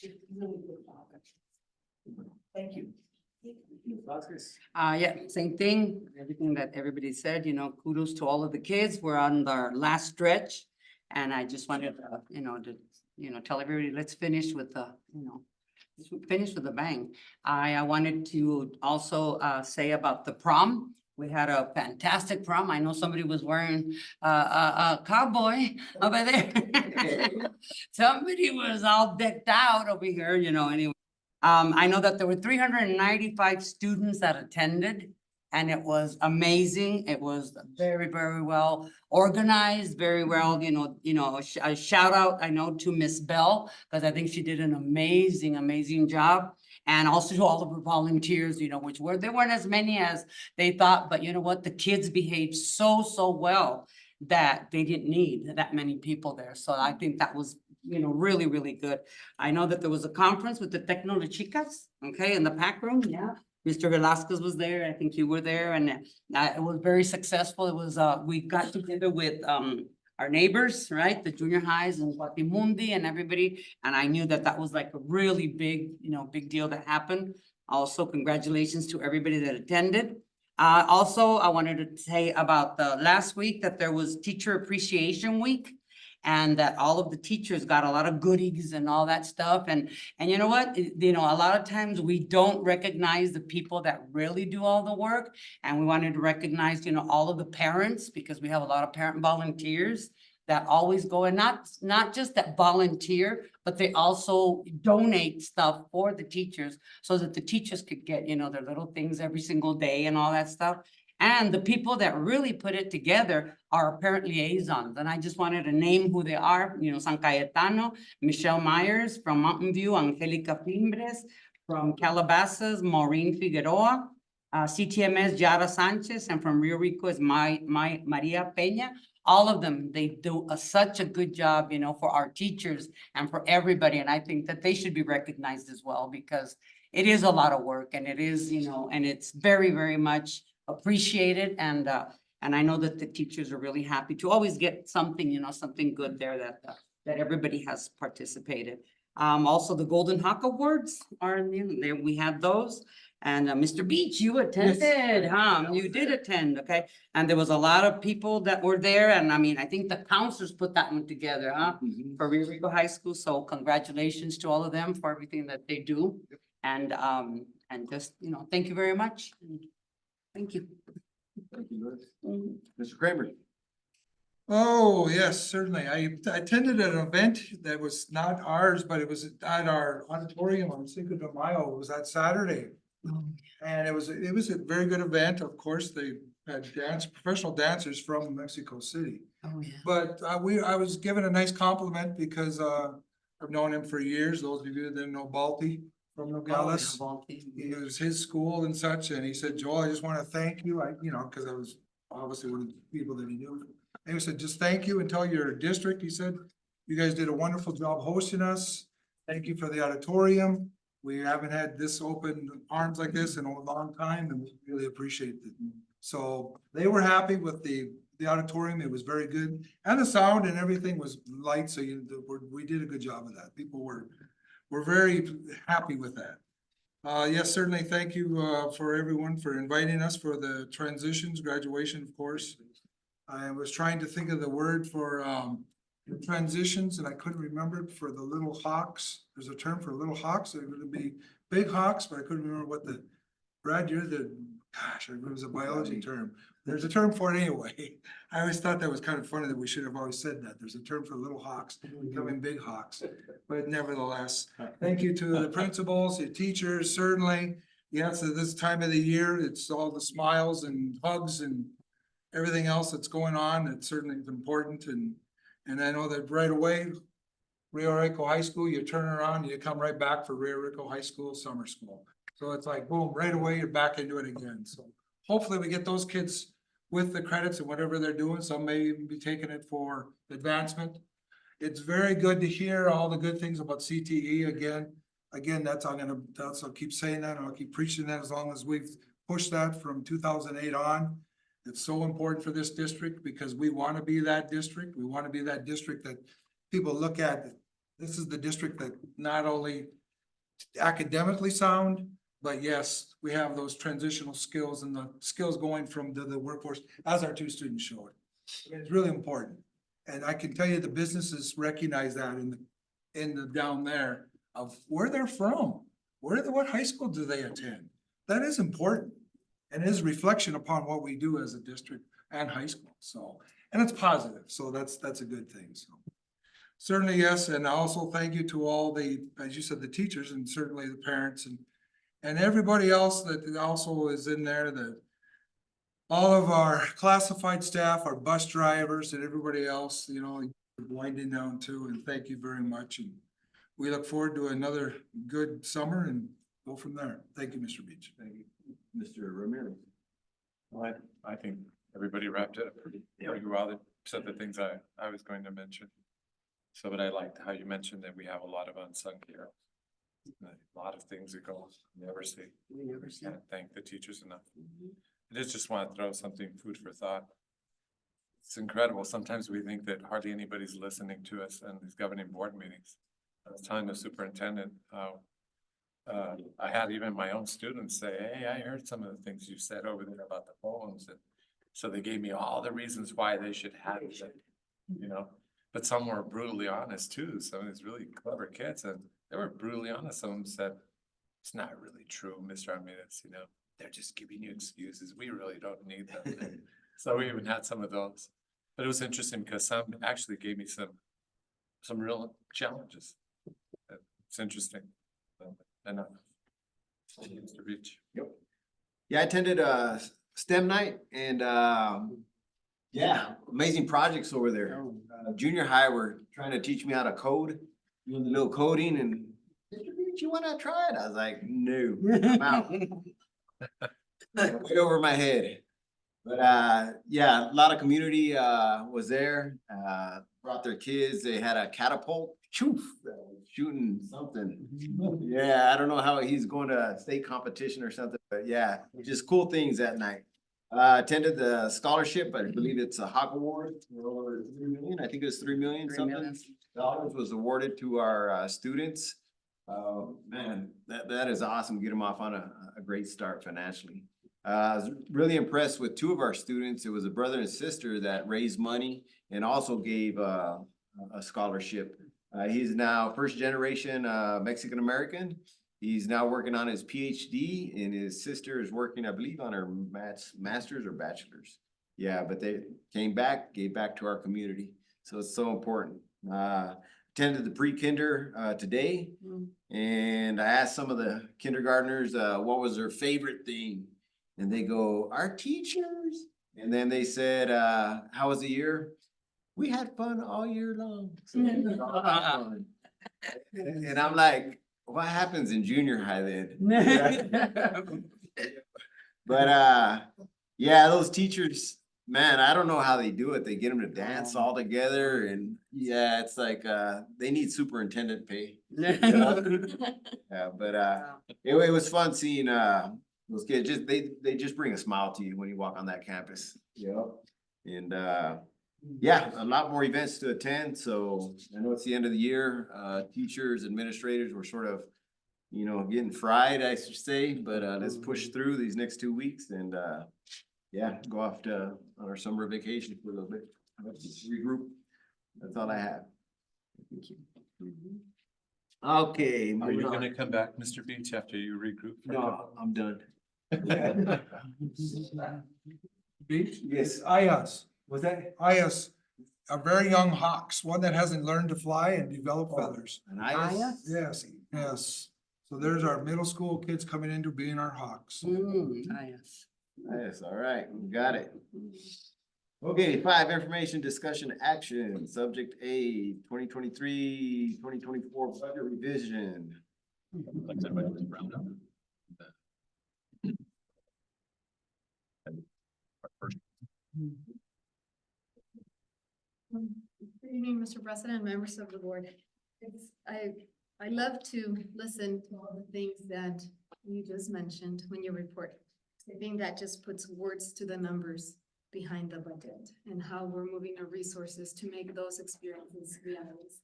it's really good topic. Thank you. Yeah, same thing, everything that everybody said, kudos to all of the kids. We're on our last stretch. And I just wanted to, tell everybody, let's finish with finish with a bang. I wanted to also say about the prom. We had a fantastic prom. I know somebody was wearing a cowboy over there. Somebody was all decked out over here, anyway. I know that there were 395 students that attended, and it was amazing. It was very, very well organized, very well, a shout out, I know, to Miss Bell, because I think she did an amazing job. And also to all of her volunteers, they weren't as many as they thought, but you know what? The kids behaved so well that they didn't need that many people there. So I think that was, really, really good. I know that there was a conference with the Tecno de Chicas, okay, in the PAC room, yeah. Mr. Velasquez was there, I think you were there, and it was very successful. It was, we got together with our neighbors, right, the junior highs and Guatimundi and everybody, and I knew that that was like a really big, big deal that happened. Also, congratulations to everybody that attended. Also, I wanted to say about the last week that there was Teacher Appreciation Week, and that all of the teachers got a lot of goodies and all that stuff. And you know what, a lot of times we don't recognize the people that really do all the work. And we wanted to recognize, all of the parents, because we have a lot of parent volunteers that always go, and not just that volunteer, but they also donate stuff for the teachers so that the teachers could get, their little things every single day and all that stuff. And the people that really put it together are parent liaisons. And I just wanted to name who they are, San Cayetano, Michelle Myers from Mountain View, Angelica Fimbres from Calabasas, Maureen Figueroa, CTMS Yara Sanchez, and from Rio Rico is Maria Peña. All of them, they do such a good job, for our teachers and for everybody. And I think that they should be recognized as well, because it is a lot of work, and it is, and it's very, very much appreciated. And I know that the teachers are really happy to always get something, something good there that everybody has participated. Also the Golden Hawk Awards are, there, we had those. And Mr. Beach, you attended, huh? You did attend, okay? And there was a lot of people that were there, and I mean, I think the counselors put that one together, huh? For Rio Rico High School, so congratulations to all of them for everything that they do. And And just, thank you very much. Thank you. Thank you, Liz. Mr. Kramer. Oh, yes, certainly. I attended an event that was not ours, but it was at our auditorium on Cinco de Mayo. It was that Saturday. And it was a very good event. Of course, they had professional dancers from Mexico City. Oh, yeah. But I was given a nice compliment because I've known him for years. Those of you that didn't know Balti from Nogales. It was his school and such, and he said, Joel, I just want to thank you. Cause I was obviously one of the people that he knew. And he said, just thank you and tell your district, he said, you guys did a wonderful job hosting us. Thank you for the auditorium. We haven't had this open arms like this in a long time, and we really appreciate it. So they were happy with the auditorium. It was very good. And the sound and everything was light, so we did a good job of that. People were very happy with that. Yes, certainly. Thank you for everyone for inviting us for the transitions, graduation, of course. I was trying to think of the word for the transitions, and I couldn't remember it for the little hawks. There's a term for little hawks. It would be big hawks, but I couldn't remember what Brad, it was a biology term. There's a term for it anyway. I always thought that was kind of funny that we should have always said that. There's a term for little hawks becoming big hawks. But nevertheless, thank you to the principals, the teachers, certainly. Yes, at this time of the year, it's all the smiles and hugs and everything else that's going on. It's certainly important. And I know that right away, Rio Rico High School, you turn around, you come right back for Rio Rico High School summer school. So it's like, boom, right away, you're back into it again. So hopefully we get those kids with the credits and whatever they're doing. Some may even be taking it for advancement. It's very good to hear all the good things about CTE again. I'll keep saying that, and I'll keep preaching that as long as we've pushed that from 2008 on. It's so important for this district because we want to be that district. We want to be that district that people look at. This is the district that not only academically sound, but yes, we have those transitional skills and the skills going from the workforce, as our two students showed. It's really important. And I can tell you the businesses recognize that in the down there of where they're from. What high school do they attend? That is important. And it is a reflection upon what we do as a district and high school. So, and it's positive. So that's a good thing. So certainly, yes. And also thank you to all the, as you said, the teachers and certainly the parents and everybody else that also is in there, that all of our classified staff, our bus drivers and everybody else, winding down too. And thank you very much. And we look forward to another good summer and go from there. Thank you, Mr. Beach. Thank you. Mr. Ramirez. Well, I think everybody wrapped it up pretty well. They said the things I was going to mention. So, but I liked how you mentioned that we have a lot of unsung heroes. A lot of things that go never see. Can't thank the teachers enough. I just want to throw something food for thought. It's incredible. Sometimes we think that hardly anybody's listening to us in these governing board meetings. I was telling the superintendent how I had even my own students say, hey, I heard some of the things you said over there about the phones. And so they gave me all the reasons why they should have it, but some were brutally honest too. Some of these really clever kids, and they were brutally honest. Some of them said, it's not really true, Mr. Armendariz, they're just giving you excuses. We really don't need them. So we even had some of those, but it was interesting because some actually gave me some real challenges. It's interesting. Enough. Mr. Beach. Yep. Yeah, I attended STEM night and amazing projects over there. Junior high were trying to teach me how to code, doing the little coding, and Mr. Beach, you wanna try it? I was like, no, I'm out. Way over my head. But a lot of community was there, brought their kids. They had a catapult, shooting something. Yeah, I don't know how he's going to state competition or something, but yeah, just cool things that night. Attended the scholarship, I believe it's a Hawk Award, over 3 million. I think it was 3 million something dollars was awarded to our students. Man, that is awesome. Get them off on a great start financially. I was really impressed with two of our students. It was a brother and sister that raised money and also gave a scholarship. He's now first generation Mexican American, He's now working on his PhD and his sister is working, I believe, on her master's or bachelor's. Yeah, but they came back, gave back to our community. So it's so important. Attended the pre-kinder today. And I asked some of the kindergartners, what was their favorite thing? And they go, our teachers. And then they said, how was the year? We had fun all year long. So we had fun. And I'm like, what happens in junior high then? But yeah, those teachers, man, I don't know how they do it. They get them to dance all together and yeah, it's like they need superintendent pay. Yeah, but it was fun seeing those kids. They just bring a smile to you when you walk on that campus. Yeah. And yeah, a lot more events to attend. So I know it's the end of the year. Teachers, administrators were sort of, you know, getting fried, I should say, but let's push through these next 2 weeks and yeah, go off to on our summer vacation for a little bit. Regroup. That's all I have. Thank you. Okay. Are moving you on. gonna come back, Mr. Beach, after you regroup? for a couple- No, I'm done. Beach? Yes. Ayas, Was that? Ayas, a very young hawks, one that hasn't learned to fly and develop feathers. And I. Yes, yes. So there's our middle school kids coming into being our hawks. Yes. Yes, all right, we got it. Okay, 5, information, discussion, action, subject A, 2023-2024 budget revision. Like I said, everybody was round up. Our first Good evening, Mr. President, members of the board. I love to listen to all the things that you just mentioned when you report. I think that just puts words to the numbers behind the budget and how we're moving our resources to make those experiences realities.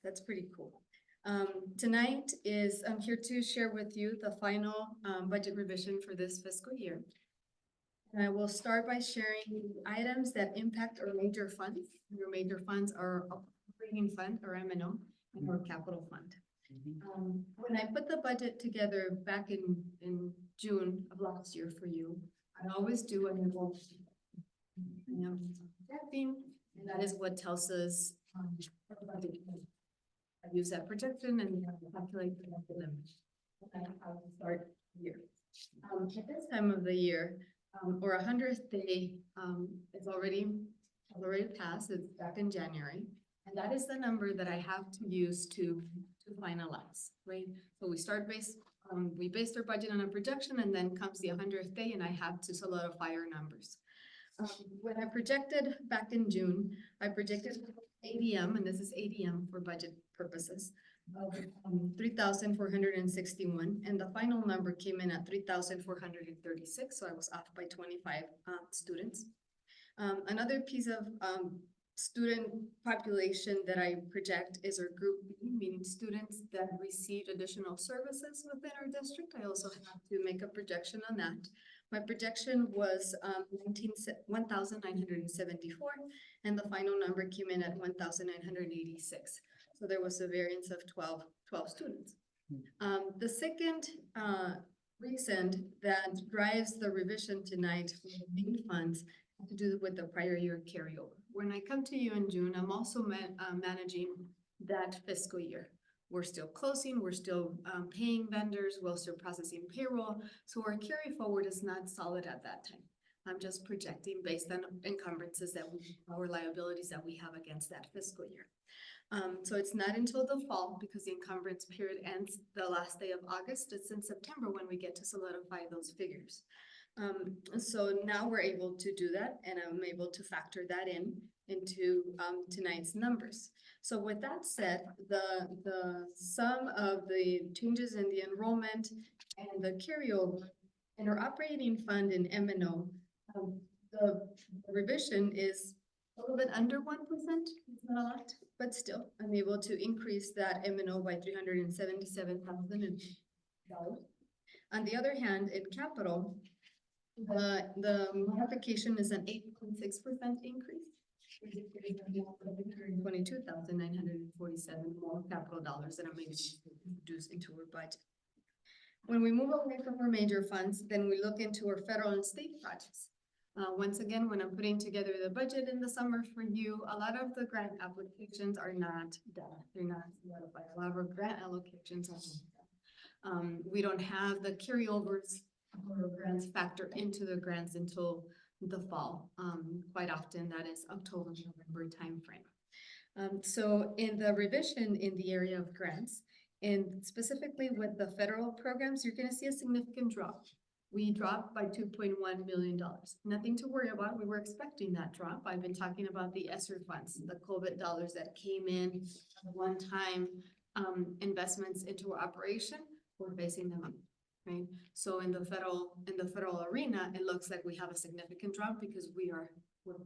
That's pretty cool. Tonight I'm here to share with you the final budget revision for this fiscal year. And I will start by sharing items that impact our major funds. Your major funds are operating fund or M&O and our capital fund. When I put the budget together back in June of last year for you, I always do an enrollment. And that is what tells us our budget. I use that projection and calculate the limit. Okay, I'll start here. At this time of the year, or 100th day, is already passed. It's back in January. And that is the number that I have to use to finalize, right? So we based our budget on a projection and then comes the 100th day and I have to solidify our numbers. When I projected back in June, I projected ADM, and this is ADM for budget purposes, of 3,461, and the final number came in at 3,436, so I was off by 25 students. Another piece of student population that I project is our group B, meaning students that received additional services within our district. I also have to make a projection on that. My projection was 1,974, and the final number came in at 1,986. So there was a variance of 12 students. The second reason that drives the revision tonight for the main funds has to do with the prior year carryover. When I come to you in June, I'm also managing that fiscal year. We're still closing, we're still paying vendors, we're still processing payroll. So our carry forward is not solid at that time. I'm just projecting based on encumbrances our liabilities that we have against that fiscal year. So it's not until the fall, because the encumbrance period ends the last day of August. It's in September when we get to solidify those figures. So now we're able to do that, and I'm able to factor that into tonight's numbers. So with that said, the sum of the changes in the enrollment and the carryover in our operating fund in M&O, the revision is a little bit under 1%. It's not a lot, but still, I'm able to increase that M&O by $377,000. On the other hand, in capital, the modification is an 8.6% increase. 22,947 more capital dollars that I'm able to introduce into our budget. When we move away from our major funds, then we look into our federal and state projects. Once again, when I'm putting together the budget in the summer for you, a lot of the grant applications are not done. They're not notified. A lot of our grant allocations are not done. We don't have the carryovers or grants factor into the grants until the fall. Quite often that is October, November timeframe. So in the revision in the area of grants, and specifically with the federal programs, you're gonna see a significant drop. We dropped by $2.1 million. Nothing to worry about. We were expecting that drop. I've been talking about the ESSER funds, the COVID dollars that came in, one-time investments into our operation. We're basing them up, right? So in the federal arena, it looks like we have a significant drop because we're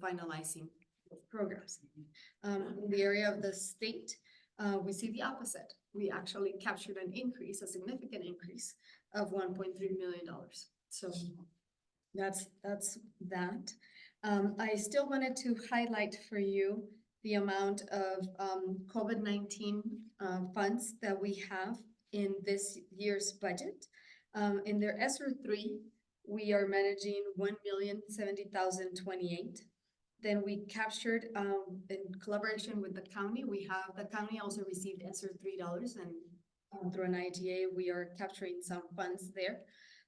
finalizing those programs. In the area of the state, we see the opposite. We actually captured an increase, a significant increase of $1.3 million. So that's that. I still wanted to highlight for you the amount of COVID-19 funds that we have in this year's budget. In their ESSER 3, we are managing $1,070,028. Then we captured in collaboration with the county. The county also received ESSER $3, and through an IGA, we are capturing some funds there,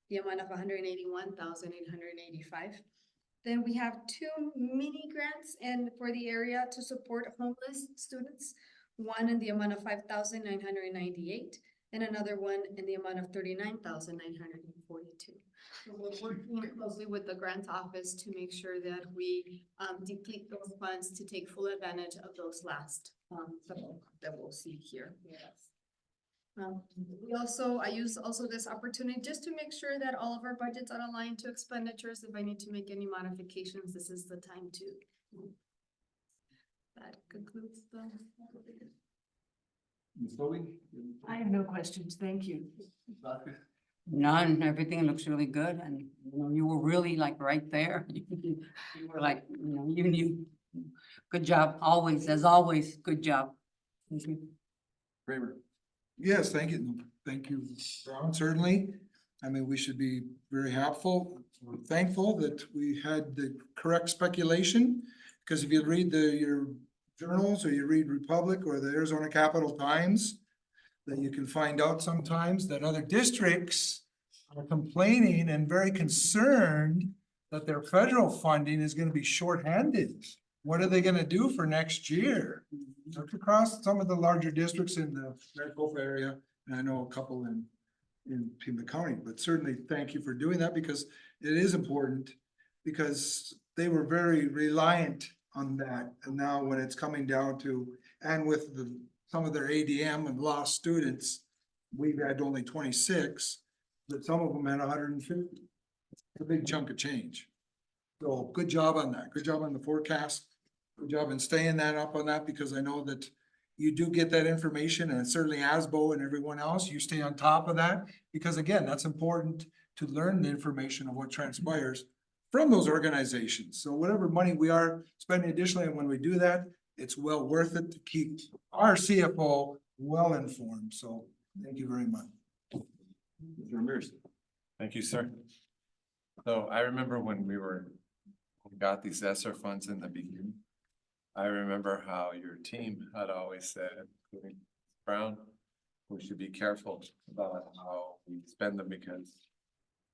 the amount of $181,885. Then we have 2 mini grants for the area to support homeless students, one in the amount of $5,998 and another one in the amount of $39,942. So we're working closely with the grant office to make sure that we deplete those funds to take full advantage of those last that we'll see here. Yes. I use also this opportunity just to make sure that all of our budgets are aligned to expenditures. If I need to make any modifications, this is the time to. That concludes the. Ms. Foley? I have no questions. Thank you. None, everything looks really good, and you were really like right there. You were like, you knew. Good job, always, as always, good job. Kramer? Yes, thank you. Thank you, Ron, certainly. I mean, we should be very thankful that we had the correct speculation. Because if you read your journals or you read Republic or the Arizona Capital Times, then you can find out sometimes that other districts are complaining and very concerned that their federal funding is gonna be shorthanded. What are they gonna do for next year? Look across some of the larger districts in the Maricopa area, and I know a couple in Pima County, but certainly thank you for doing that because it is important, because they were very reliant on that. And now when it's coming down to, and with some of their ADM and lost students, we've had only 26, but some of them had 150. It's a big chunk of change. So good job on that. Good job on the forecast. Good job in staying that up on that, because I know that you do get that information, and certainly ASBO and everyone else, you stay on top of that, because again, that's important to learn the information of what transpires from those organizations. So whatever money we are spending additionally, and when we do that, it's well worth it to keep our CFO well informed. So thank you very much. Mr. Ramirez. Thank you, sir. So I remember when we got these ESSER funds in the beginning. I remember how your team had always said, including Brown, we should be careful about how we spend them, because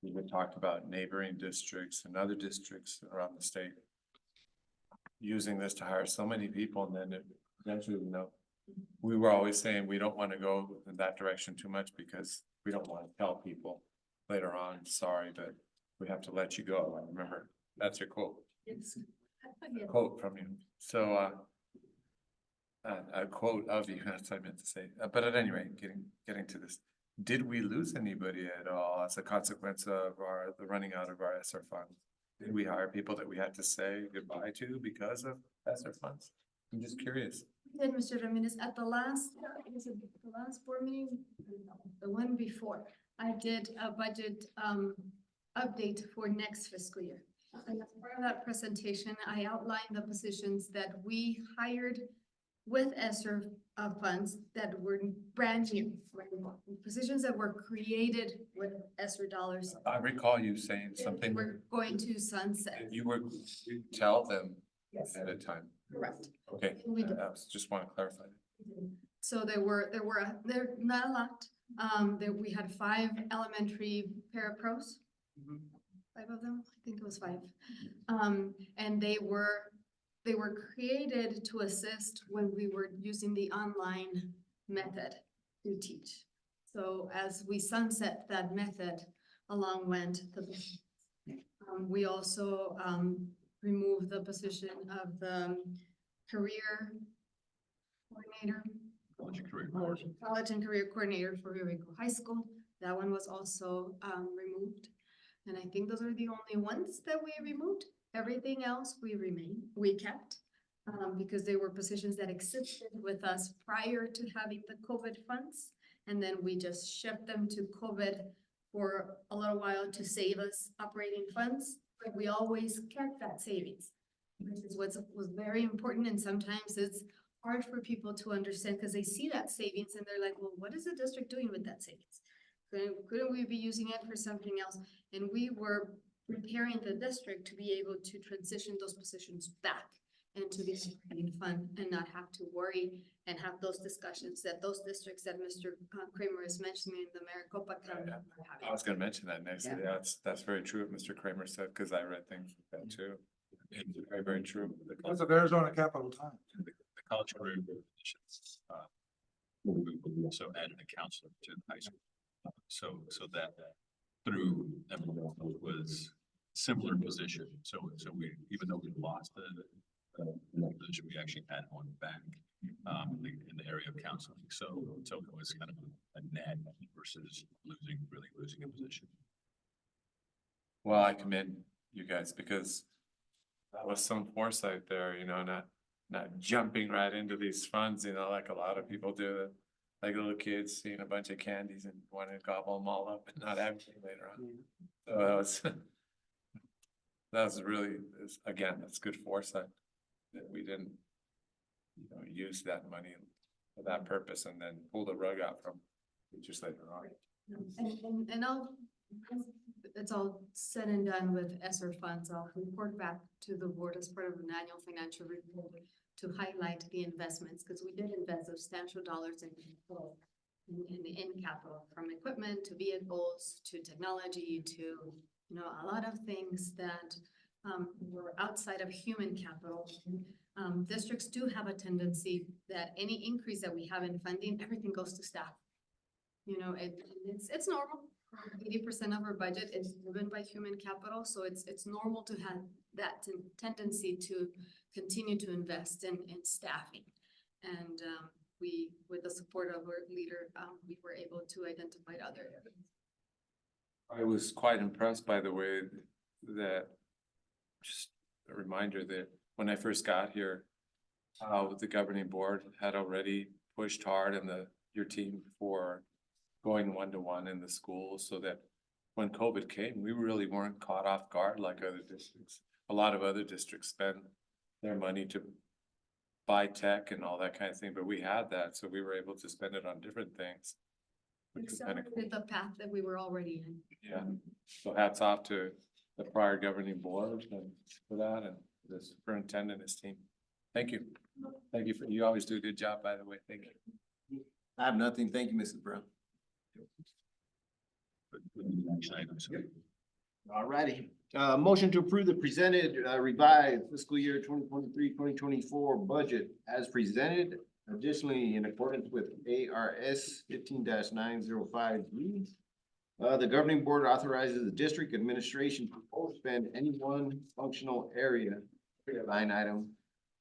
we would talk about neighboring districts and other districts around the state using this to hire so many people, and then eventually, we were always saying we don't want to go in that direction too much because we don't want to tell people later on, sorry, but we have to let you go. I remember that's your quote. Yes. A quote from you. So a quote of you, that's what I meant to say. But at any rate, getting to this, did we lose anybody at all as a consequence of the running out of our ESSER funds? Did we hire people that we had to say goodbye to because of ESSER funds? I'm just curious. Did Mr. Ramirez at the last board meeting, the one before, I did a budget update for next fiscal year. And as part of that presentation, I outlined the positions that we hired with ESSER funds that were brand new, right? Positions that were created with ESSER dollars. I recall you saying something, We're going to sunset. and you tell them Yes, at a time. correct. Okay, We do. just want to clarify. So there not a lot. There, we had 5 elementary parapros. 5 of them, I think it was 5. And they were created to assist when we were using the online method to teach. So as we sunset that method, along went the, we also, removed the position of the career coordinator. College and career coordinator for Rio Rico High School. That one was also, removed. And I think those are the only ones that we removed. Everything else we kept, because they were positions that existed with us prior to having the COVID funds. And then we just shipped them to COVID for a little while to save us operating funds, but we always kept that savings. Which is was very important, and sometimes it's hard for people to understand because they see that savings and they're like, well, what is the district doing with that savings? Couldn't we be using it for something else? And we were preparing the district to be able to transition those positions back into the operating fund and not have to worry and have those discussions that those districts that Mr. Kramer is mentioning in the Maricopa County are having. I was gonna mention that next. Yeah. Yeah, that's very true what Mr. Kramer said, because I read things like that too. Very, very true. Because of Arizona Capital Times. The college career positions, we also added a counselor to the high school. So that through was similar position. So we, even though we lost the position, we actually had one back in the area of counseling. So it was kind of a net versus really losing a position. Well, I commend you guys because that was some foresight there, not jumping right into these funds, like a lot of people do. Like little kids seeing a bunch of candies and wanting to gobble them all up and not have anything later on. So that was really, again, that's good foresight that we didn't, use that money for that purpose and then pull the rug out from teachers later on. And it's all said and done with ESSER funds. I'll report back to the board as part of an annual financial report to highlight the investments, because we did invest substantial dollars in capital, from equipment to vehicles to technology to, a lot of things that were outside of human capital. Districts do have a tendency that any increase that we have in funding, everything goes to staff. It's normal. 80% of our budget is driven by human capital, so it's normal to have that tendency to continue to invest in staffing. And we, with the support of our leader, we were able to identify other areas. I was quite impressed by the way that, just a reminder that when I first got here, how the governing board had already pushed hard and your team for going 1-to-1 in the schools, so that when COVID came, we really weren't caught off guard like other districts. A lot of other districts spend their money to buy tech and all that kind of thing, but we had that, so we were able to spend it on different things. Which was kind of cool. Accelerated the path that we were already in. Yeah, so hats off to the prior governing board and for that, and the superintendent and his team. Thank you. Thank you you always do a good job, by the way. Thank you. I have nothing. Thank you, Mrs. Brown. All righty. Motion to approve the presented revised fiscal year 2023-2024 budget as presented. Additionally, in accordance with ARS 15-905G, the governing board authorizes the district administration to overspend any one functional area line item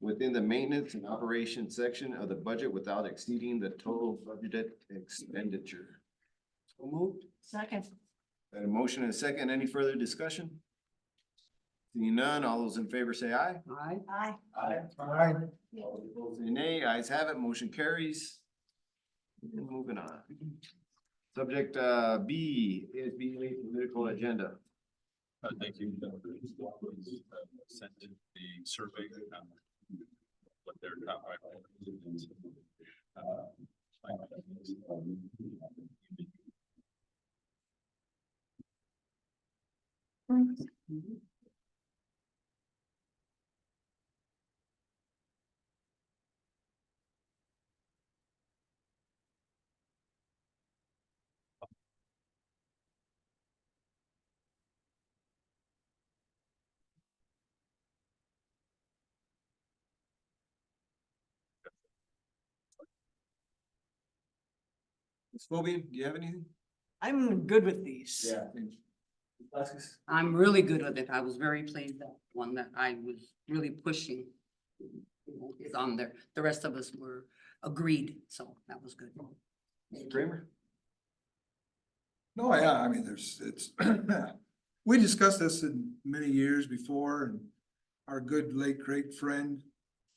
within the maintenance and operation section of the budget without exceeding the total budgeted expenditure. So moved. Second. Got a motion and a second. Any further discussion? Seeing none, all those in favor say aye. Aye. Aye. Aye. Aye. All opposed say nay. Ayes have it. Motion carries. And moving on. Subject B is ASB political agenda. Thank you. Sent the survey, what their top priorities. Ms. Phobie, do you have anything? I'm good with these. Vasquez? I'm really good with it. I was very pleased that one that I was really pushing is on there. The rest of us were agreed, so that was good. Mr. Kramer? No, yeah, I mean, it's, we discussed this in many years before and our good late great friend.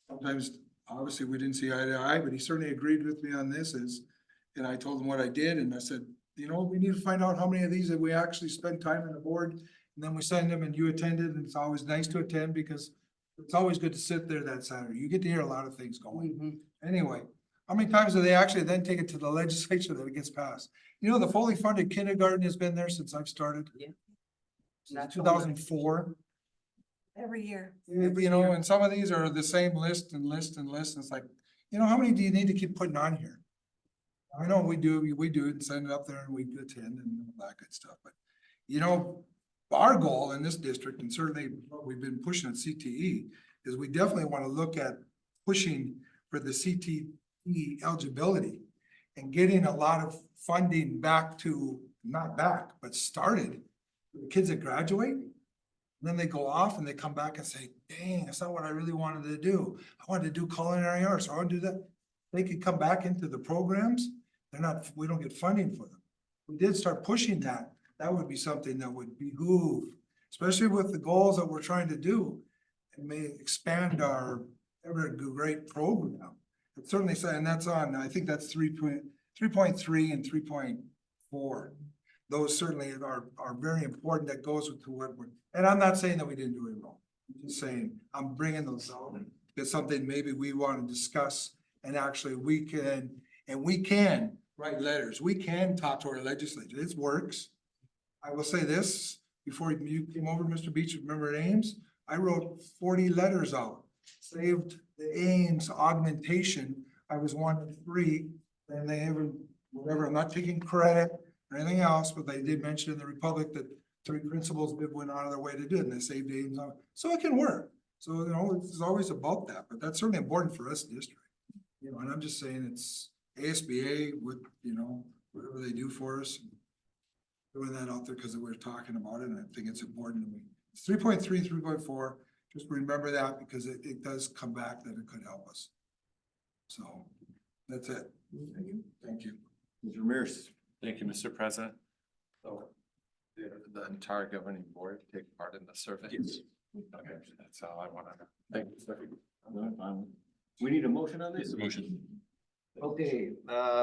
Sometimes, obviously, we didn't see eye to eye, but he certainly agreed with me on this and I told him what I did and I said, you know, we need to find out how many of these that we actually spend time on the board. And then we send them and you attended and it's always nice to attend because it's always good to sit there that Saturday. You get to hear a lot of things going. Mhm. Anyway, how many times do they actually then take it to the legislature that it gets passed? You know, the fully funded kindergarten has been there since I've started. Yeah. Since 2004. Every year. You know, and some of these are the same list and list and list. And it's like, you know, how many do you need to keep putting on here? I know we do it and send it up there and we attend and all that good stuff, but you know, our goal in this district and certainly what we've been pushing at CTE is we definitely want to look at pushing for the CTE eligibility and getting a lot of funding back to, not back, but started for the kids that graduate. Then they go off and they come back and say, dang, that's not what I really wanted to do. I wanted to do culinary arts, or I want to do that. They could come back into the programs. We don't get funding for them. We did start pushing that. That would be something that would behoove, especially with the goals that we're trying to do. It may expand our ever great program. But certainly, and that's on, I think that's 3.3 and 3.4. Those certainly are very important. That goes with what we're, and I'm not saying that we didn't do it wrong. I'm just saying, I'm bringing those out. It's something maybe we want to discuss and actually we can write letters. We can talk to our legislature. It works. I will say this, before you came over, Mr. Beach, remember Ames? I wrote 40 letters out, saved the Ames augmentation. I was 1 of 3, and they even, whatever, I'm not taking credit or anything else, but they did mention in the Republic that 3 principals went out of their way to do it, and they saved Ames. So it can work. So, you know, it's always about that, but that's certainly important for us district. You know, and I'm just saying it's ASBA with, you know, whatever they do for us. Throwing that out there because we're talking about it and I think it's important to me. It's 3.3, 3.4. Just remember that because it does come back that it could help us. So that's it. Thank you. Mr. Ramirez? Thank you, Mr. President. So the entire governing board take part in the survey? Yes. Okay, that's all I wanted to. Thank you, sir. We need a motion on this? Motion. Okay,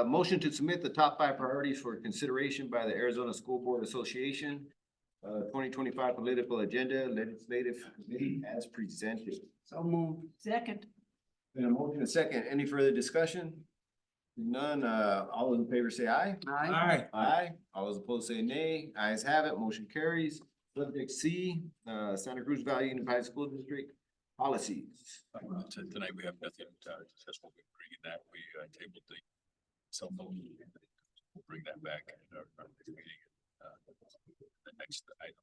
motion to submit the top 5 priorities for consideration by the Arizona School Board Association. 2025 political agenda, legislative committee as presented. So moved. Second. And a motion, a second. Any further discussion? None, all those in favor say aye. Aye. Aye. All those opposed say nay. Ayes have it. Motion carries. Subject C, Santa Cruz Valley Unified School District policies. Tonight, we have nothing successful with bringing that. We tabled the cell phone. We'll bring that back at our next meeting. The next item.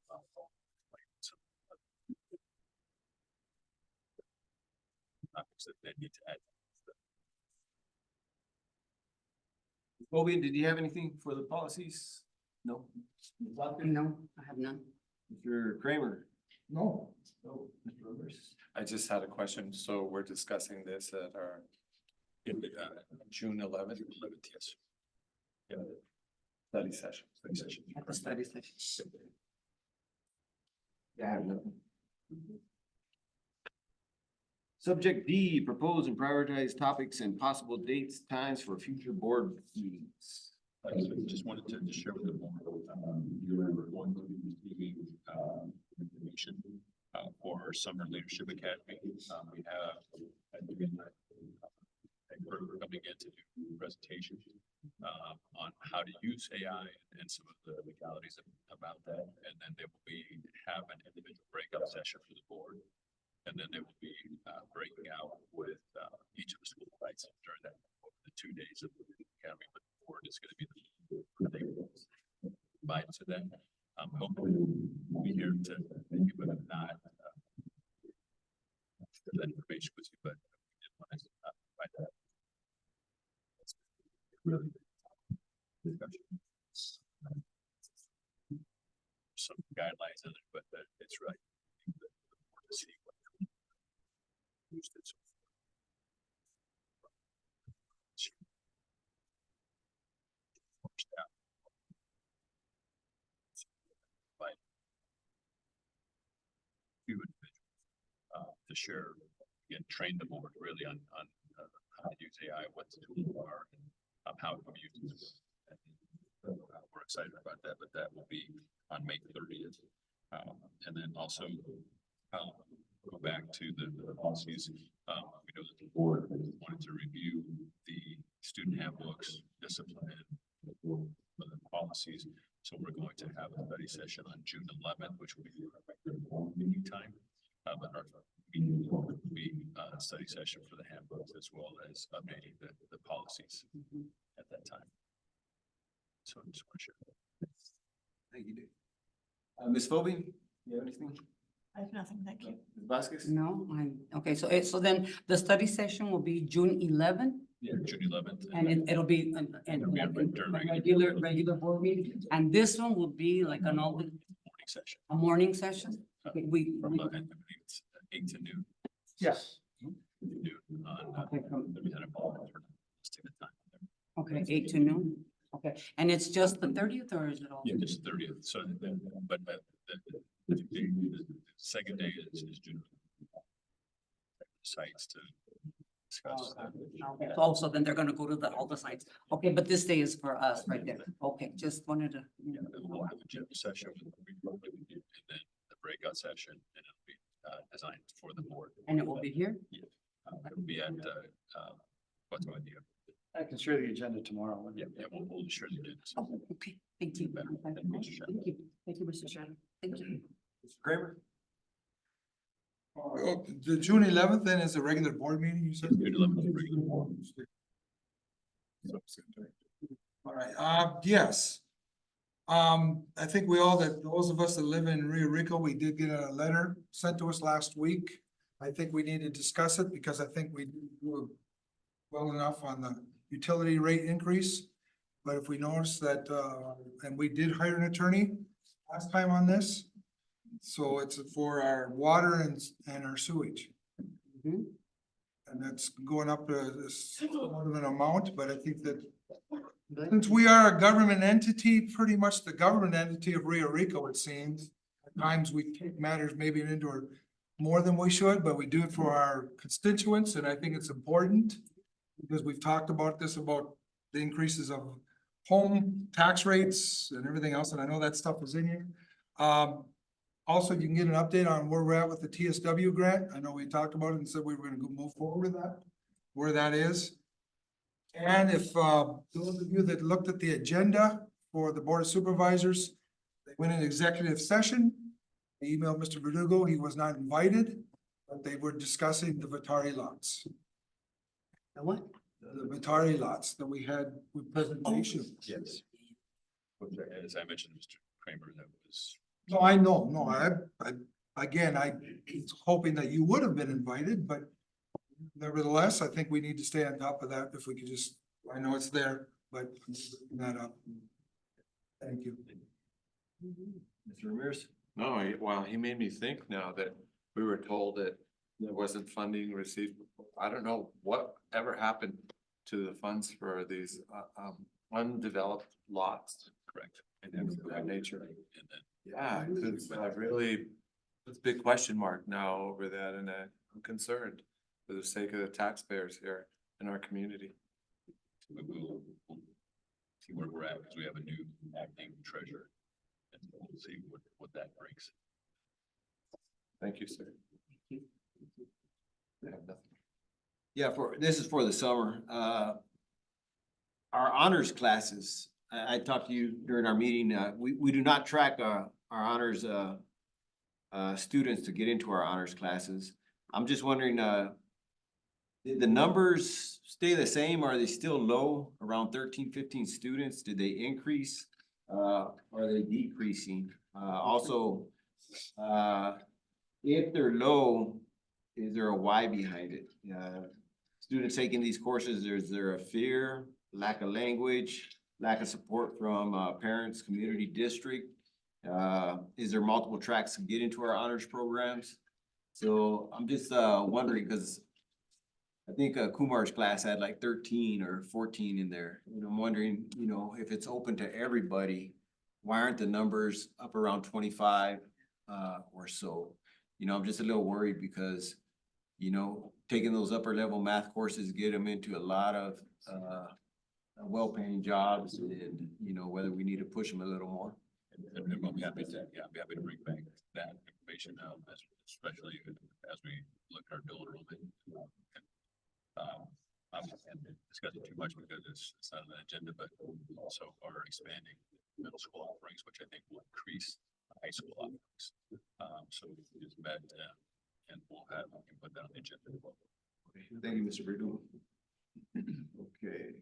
Topics that they need to add. Bobby, did you have anything for the policies? No. No, I have none. Mr. Kramer? No. No. Mr. Rivers? I just had a question. So we're discussing this at our June 11th. Yes. Study session. At the study session. Yeah, I have nothing. Subject D, propose and prioritize topics and possible dates, times for future board meetings. I just wanted to share with the board, you remember going to be receiving, information, for our Summer Leadership Academy. We have, we're coming in to do a presentation, on how to use AI and some of the legalities about that. And then there will be, have an individual breakout session for the board. And then they will be breaking out with each of the school sites during that over the 2 days of the academy. But the board is going to be invited to that. Hopefully we'll be here to maybe but not share that information with you, but we did want to provide that. It's really some guidelines in it, but it's right. To see what used it so far. By few individuals, to share, again, train the board really on how to use AI, what the tools are, how to use it. We're excited about that, but that will be on May 30th. And then also, go back to the policies. We know that the board wanted to review the student handbooks, discipline, and the policies. So we're going to have a study session on June 11th, which will be our regular board meeting time. But our meeting will be a study session for the handbooks as well as updating the policies at that time. So I just want to share that. Thank you, Dave. Ms. Phobie, you have anything? I have nothing, thank you. Ms. Vasquez? No, okay, so then the study session will be June 11th, Yeah, June 11th. and it'll be a regular board meeting. And this one will be like an all, Morning session. a morning session? Okay, From, I believe it's 8 to noon. Yes. Noon on, Okay, from- Representative Ball. Let's take the time. okay, 8 to noon, okay, and it's just the 30th or is it all? Yeah, just 30th. So then, but the second day is June. Sites to discuss. Okay, so also then they're gonna go to all the sites. Okay, but this day is for us right there. Okay, just wanted to. Yeah, and we'll have a general session with and then the breakout session, and it'll be designed for the board. And it will be here? It'll be at what's going to be. I can share the agenda tomorrow. Yeah, we'll share the agenda. Oh, okay, thank you. Better. Okay, thank you, Mr. Shannon. Thank you. Mr. Kramer? The June 11th then is a regular board meeting, you said? June 11th is regular board. All right, yes. I think those of us that live in Rio Rico, we did get a letter sent to us last week. I think we need to discuss it because I think we do well enough on the utility rate increase. But if we notice that, and we did hire an attorney last time on this. So it's for our water and our sewage. Mhm. And that's going up to this sort of an amount, but I think that since we are a government entity, pretty much the government entity of Rio Rico, it seems. At times we take matters maybe into more than we should, but we do it for our constituents, and I think it's important. Because we've talked about this, about the increases of home tax rates and everything else, and I know that stuff is in here. Also, you can get an update on where we're at with the TSW grant. I know we talked about it and said we were gonna go move forward with that, where that is. And if, those of you that looked at the agenda for the Board of Supervisors, they went in executive session. They emailed Mr. Verdugo, he was not invited, but they were discussing the Vitari lots. The what? The Vitari lots that we had with presentation. Yes. As I mentioned, Mr. Kramer, that was. No, I know, no, again, I was hoping that you would have been invited, but nevertheless, I think we need to stay on top of that if we could just, I know it's there, but looking that up. Thank you. Mr. Ramirez? No, well, he made me think now that we were told that there wasn't funding received. I don't know what ever happened to the funds for these undeveloped lots. Correct. And things of that nature. And then Yeah, because I really, it's a big question mark now over that, and I'm concerned for the sake of the taxpayers here in our community. we'll see where we're at, because we have a new acting treasurer. And we'll see what that brings. Thank you, sir. I have nothing. Yeah, this is for the summer. Our honors classes, I talked to you during our meeting, we do not track our honors students to get into our honors classes. I'm just wondering, did the numbers stay the same? Are they still low, around 13, 15 students? Did they increase? Are they decreasing? Also, if they're low, is there a why behind it? Students taking these courses, is there a fear, lack of language, lack of support from, parents, community district. Is there multiple tracks to get into our honors programs? So I'm just, wondering, cause I think, Kumar's class had like 13 or 14 in there. And I'm wondering, if it's open to everybody, why aren't the numbers up around 25, or so? I'm just a little worried because, taking those upper level math courses, get them into a lot of, well-paying jobs and, whether we need to push them a little more. And we'll be happy to, yeah, I'll be happy to bring back that information, especially as we look at our dual enrollment. I'm not discussing too much because it's not on the agenda, but we also are expanding middle school offerings, which I think will increase high school offerings. So we just met, and we can put that on the agenda as well. Thank you, Mr. Verdugo. Okay.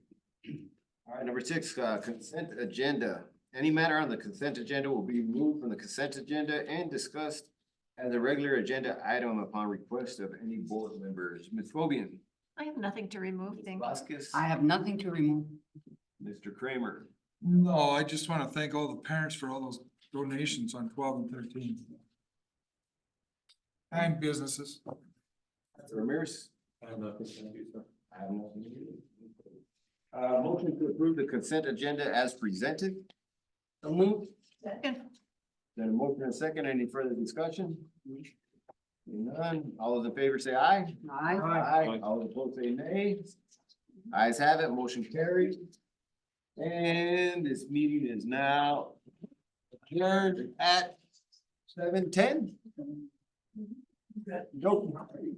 All right, number 6, consent agenda. Any matter on the consent agenda will be moved from the consent agenda and discussed as a regular agenda item upon request of any board members. Ms. Fobian. I have nothing to remove, thank you. Vasquez. I have nothing to remove. Mr. Kramer. No, I just want to thank all the parents for all those donations on 12 and 13. And businesses. Mr. Ramirez. I have nothing, thank you, sir. I have nothing. Motion to approve the consent agenda as presented. So moved. Second. Then a motion and a second. Any further discussion? None. All those in favor say aye. Aye. Aye. All those opposed say nay. Ayes have it. Motion carried. And this meeting is now adjourned at 7:10. Nope.